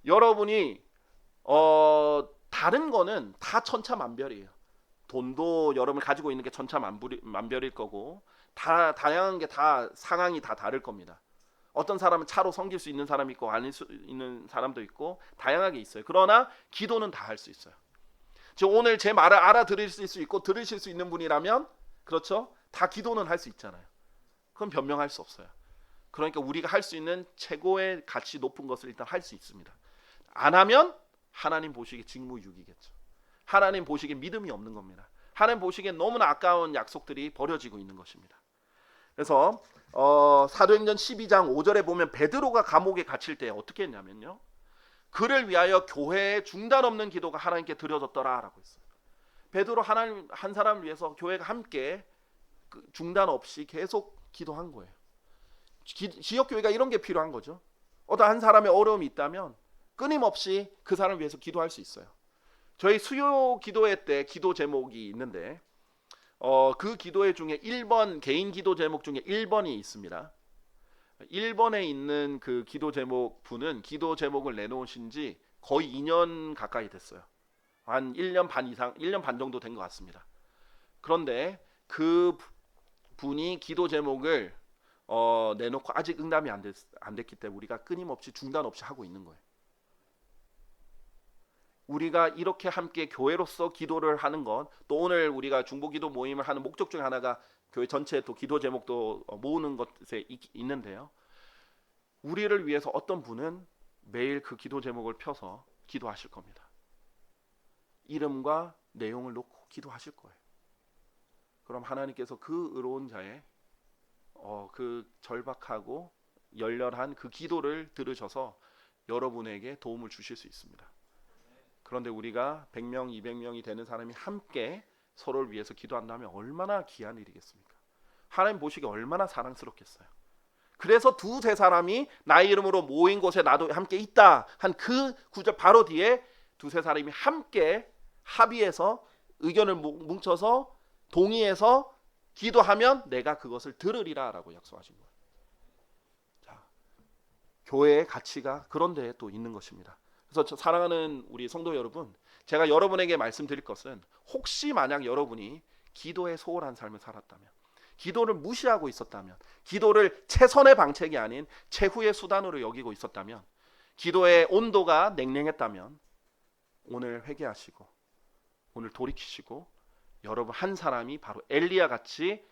여러분이 다른 거는 다 천차만별이에요. 돈도 여러분 가지고 있는 게 천차만별일 거고 다 다양한 게 다 상황이 다 다를 겁니다. 어떤 사람은 차로 섬길 수 있는 사람이 있고 아닐 수 있는 사람도 있고 다양하게 있어요. 그러나 기도는 다 할 수 있어요. 즉 오늘 제 말을 알아들으실 수 있고 들으실 수 있는 분이라면 그렇죠? 다 기도는 할 수 있잖아요. 그건 변명할 수 없어요. 그러니까 우리가 할 수 있는 최고의 가치 높은 것을 일단 할 수 있습니다. 안 하면 하나님 보시기에 직무유기겠죠. 하나님 보시기에 믿음이 없는 겁니다. 하나님 보시기에 너무나 아까운 약속들이 버려지고 있는 것입니다. 그래서 사도행전 12장 5절에 보면 베드로가 감옥에 갇힐 때 어떻게 했냐면요. 그를 위하여 교회에 중단 없는 기도가 하나님께 드려졌더라라고 했어요. 베드로 하나님 한 사람을 위해서 교회가 함께 중단 없이 계속 기도한 거예요. 지역 교회가 이런 게 필요한 거죠. 어떤 한 사람의 어려움이 있다면 끊임없이 그 사람을 위해서 기도할 수 있어요. 저희 수요 기도회 때 기도 제목이 있는데 그 기도회 중에 1번 개인 기도 제목 중에 1번이 있습니다. 1번에 있는 그 기도 제목 분은 기도 제목을 내놓으신 지 거의 2년 가까이 됐어요. 한 1년 반 이상, 1년 반 정도 된 것 같습니다. 그런데 그 분이 기도 제목을 내놓고 아직 응답이 안 됐기 때문에 우리가 끊임없이 중단 없이 하고 있는 거예요. 우리가 이렇게 함께 교회로서 기도를 하는 것, 또 오늘 우리가 중보기도 모임을 하는 목적 중에 하나가 교회 전체 또 기도 제목도 모으는 것에 있는데요. 우리를 위해서 어떤 분은 매일 그 기도 제목을 펴서 기도하실 겁니다. 이름과 내용을 놓고 기도하실 거예요. 그럼 하나님께서 그 의로운 자의 그 절박하고 열렬한 그 기도를 들으셔서 여러분에게 도움을 주실 수 있습니다. 그런데 우리가 100명, 200명이 되는 사람이 함께 서로를 위해서 기도한다면 얼마나 귀한 일이겠습니까? 하나님 보시기에 얼마나 사랑스럽겠어요. 그래서 두세 사람이 나의 이름으로 모인 곳에 나도 함께 있다 한 그 구절 바로 뒤에 두세 사람이 함께 합의해서 의견을 뭉쳐서 동의해서 기도하면 내가 그것을 들으리라 라고 약속하신 거예요. 자, 교회의 가치가 그런 데에 또 있는 것입니다. 그래서 사랑하는 우리 성도 여러분, 제가 여러분에게 말씀드릴 것은 혹시 만약 여러분이 기도에 소홀한 삶을 살았다면, 기도를 무시하고 있었다면, 기도를 최선의 방책이 아닌 최후의 수단으로 여기고 있었다면, 기도의 온도가 냉랭했다면 오늘 회개하시고 오늘 돌이키시고 여러분 한 사람이 바로 엘리야 같이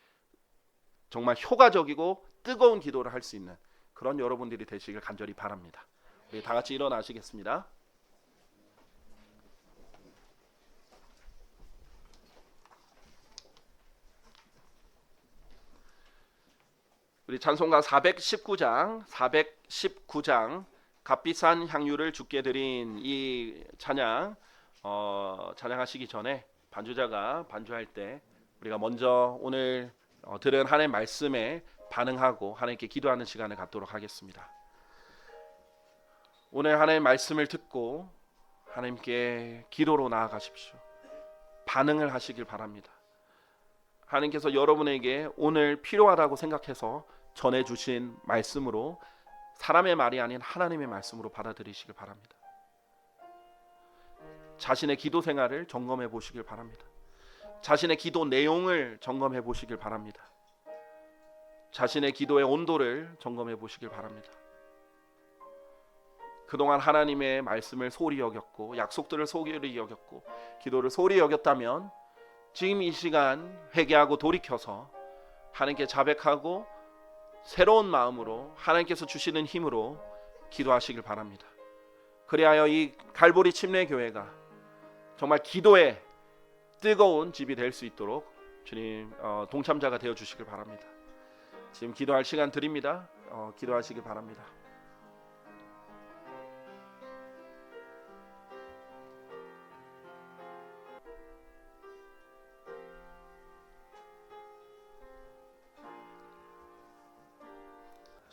정말 효과적이고 뜨거운 기도를 할 수 있는 그런 여러분들이 되시길 간절히 바랍니다. 우리 다 같이 일어나시겠습니다. 우리 찬송가 419장 값비싼 향유를 주께 드린 이 찬양 찬양하시기 전에 반주자가 반주할 때 우리가 먼저 오늘 들은 하나님의 말씀에 반응하고 하나님께 기도하는 시간을 갖도록 하겠습니다. 오늘 하나님의 말씀을 듣고 하나님께 기도로 나아가십시오. 반응을 하시길 바랍니다. 하나님께서 여러분에게 오늘 필요하다고 생각해서 전해주신 말씀으로 사람의 말이 아닌 하나님의 말씀으로 받아들이시길 바랍니다. 자신의 기도 생활을 점검해 보시길 바랍니다. 자신의 기도 내용을 점검해 보시길 바랍니다. 자신의 기도의 온도를 점검해 보시길 바랍니다. 그동안 하나님의 말씀을 소홀히 여겼고 약속들을 소홀히 여겼고 기도를 소홀히 여겼다면 지금 이 시간 회개하고 돌이켜서 하나님께 자백하고 새로운 마음으로 하나님께서 주시는 힘으로 기도하시길 바랍니다. 그리하여 이 갈보리 침례교회가 정말 기도의 뜨거운 집이 될 수 있도록 주님 동참자가 되어 주시길 바랍니다. 지금 기도할 시간 드립니다. 기도하시길 바랍니다.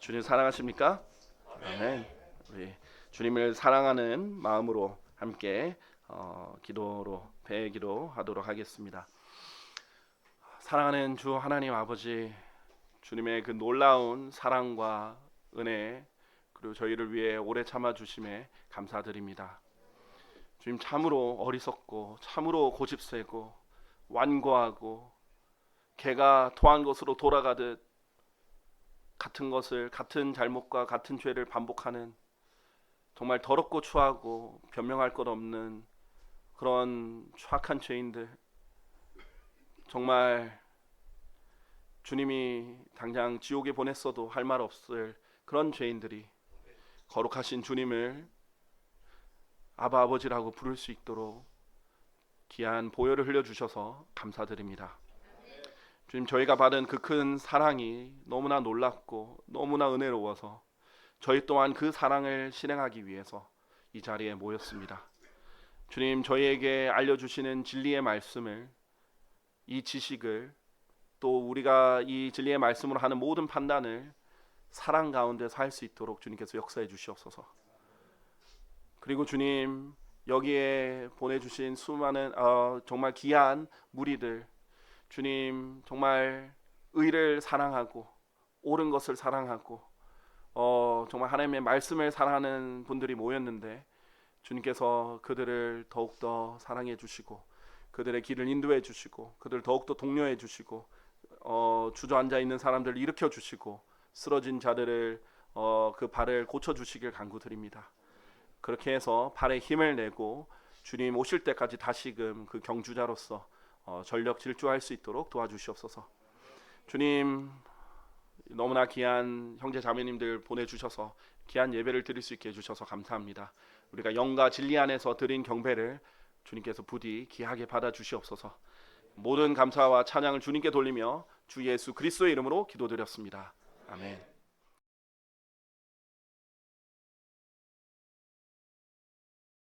주님 사랑하십니까? 아멘. 우리 주님을 사랑하는 마음으로 함께 기도로 배기도 하도록 하겠습니다. 사랑하는 주 하나님 아버지, 주님의 그 놀라운 사랑과 은혜 그리고 저희를 위해 오래 참아 주심에 감사드립니다. 주님 참으로 어리석고 참으로 고집세고 완고하고 개가 토한 것으로 돌아가듯 같은 잘못과 같은 죄를 반복하는 정말 더럽고 추하고 변명할 것 없는 그런 추악한 죄인들, 정말 주님이 당장 지옥에 보냈어도 할 말 없을 그런 죄인들이 거룩하신 주님을 아바 아버지라고 부를 수 있도록 귀한 보혈을 흘려주셔서 감사드립니다. 주님, 저희가 받은 그 큰 사랑이 너무나 놀랍고 너무나 은혜로워서 저희 또한 그 사랑을 실행하기 위해서 이 자리에 모였습니다. 주님, 저희에게 알려주시는 진리의 말씀을, 이 지식을, 또 우리가 이 진리의 말씀으로 하는 모든 판단을 사랑 가운데서 할 수 있도록 주님께서 역사해 주시옵소서. 그리고 주님, 여기에 보내주신 수많은 정말 귀한 무리들, 주님 정말 의를 사랑하고 옳은 것을 사랑하고 정말 하나님의 말씀을 사랑하는 분들이 모였는데 주님께서 그들을 더욱더 사랑해 주시고 그들의 길을 인도해 주시고 그들을 더욱더 독려해 주시고 주저앉아 있는 사람들을 일으켜 주시고 쓰러진 자들을 그 발을 고쳐 주시길 간구드립니다. 그렇게 해서 발에 힘을 내고 주님 오실 때까지 다시금 그 경주자로서 전력 질주할 수 있도록 도와주시옵소서. 주님, 너무나 귀한 형제 자매님들 보내주셔서 귀한 예배를 드릴 수 있게 해주셔서 감사합니다. 우리가 영과 진리 안에서 드린 경배를 주님께서 부디 귀하게 받아주시옵소서. 모든 감사와 찬양을 주님께 돌리며 주 예수 그리스도의 이름으로 기도드렸습니다. 아멘.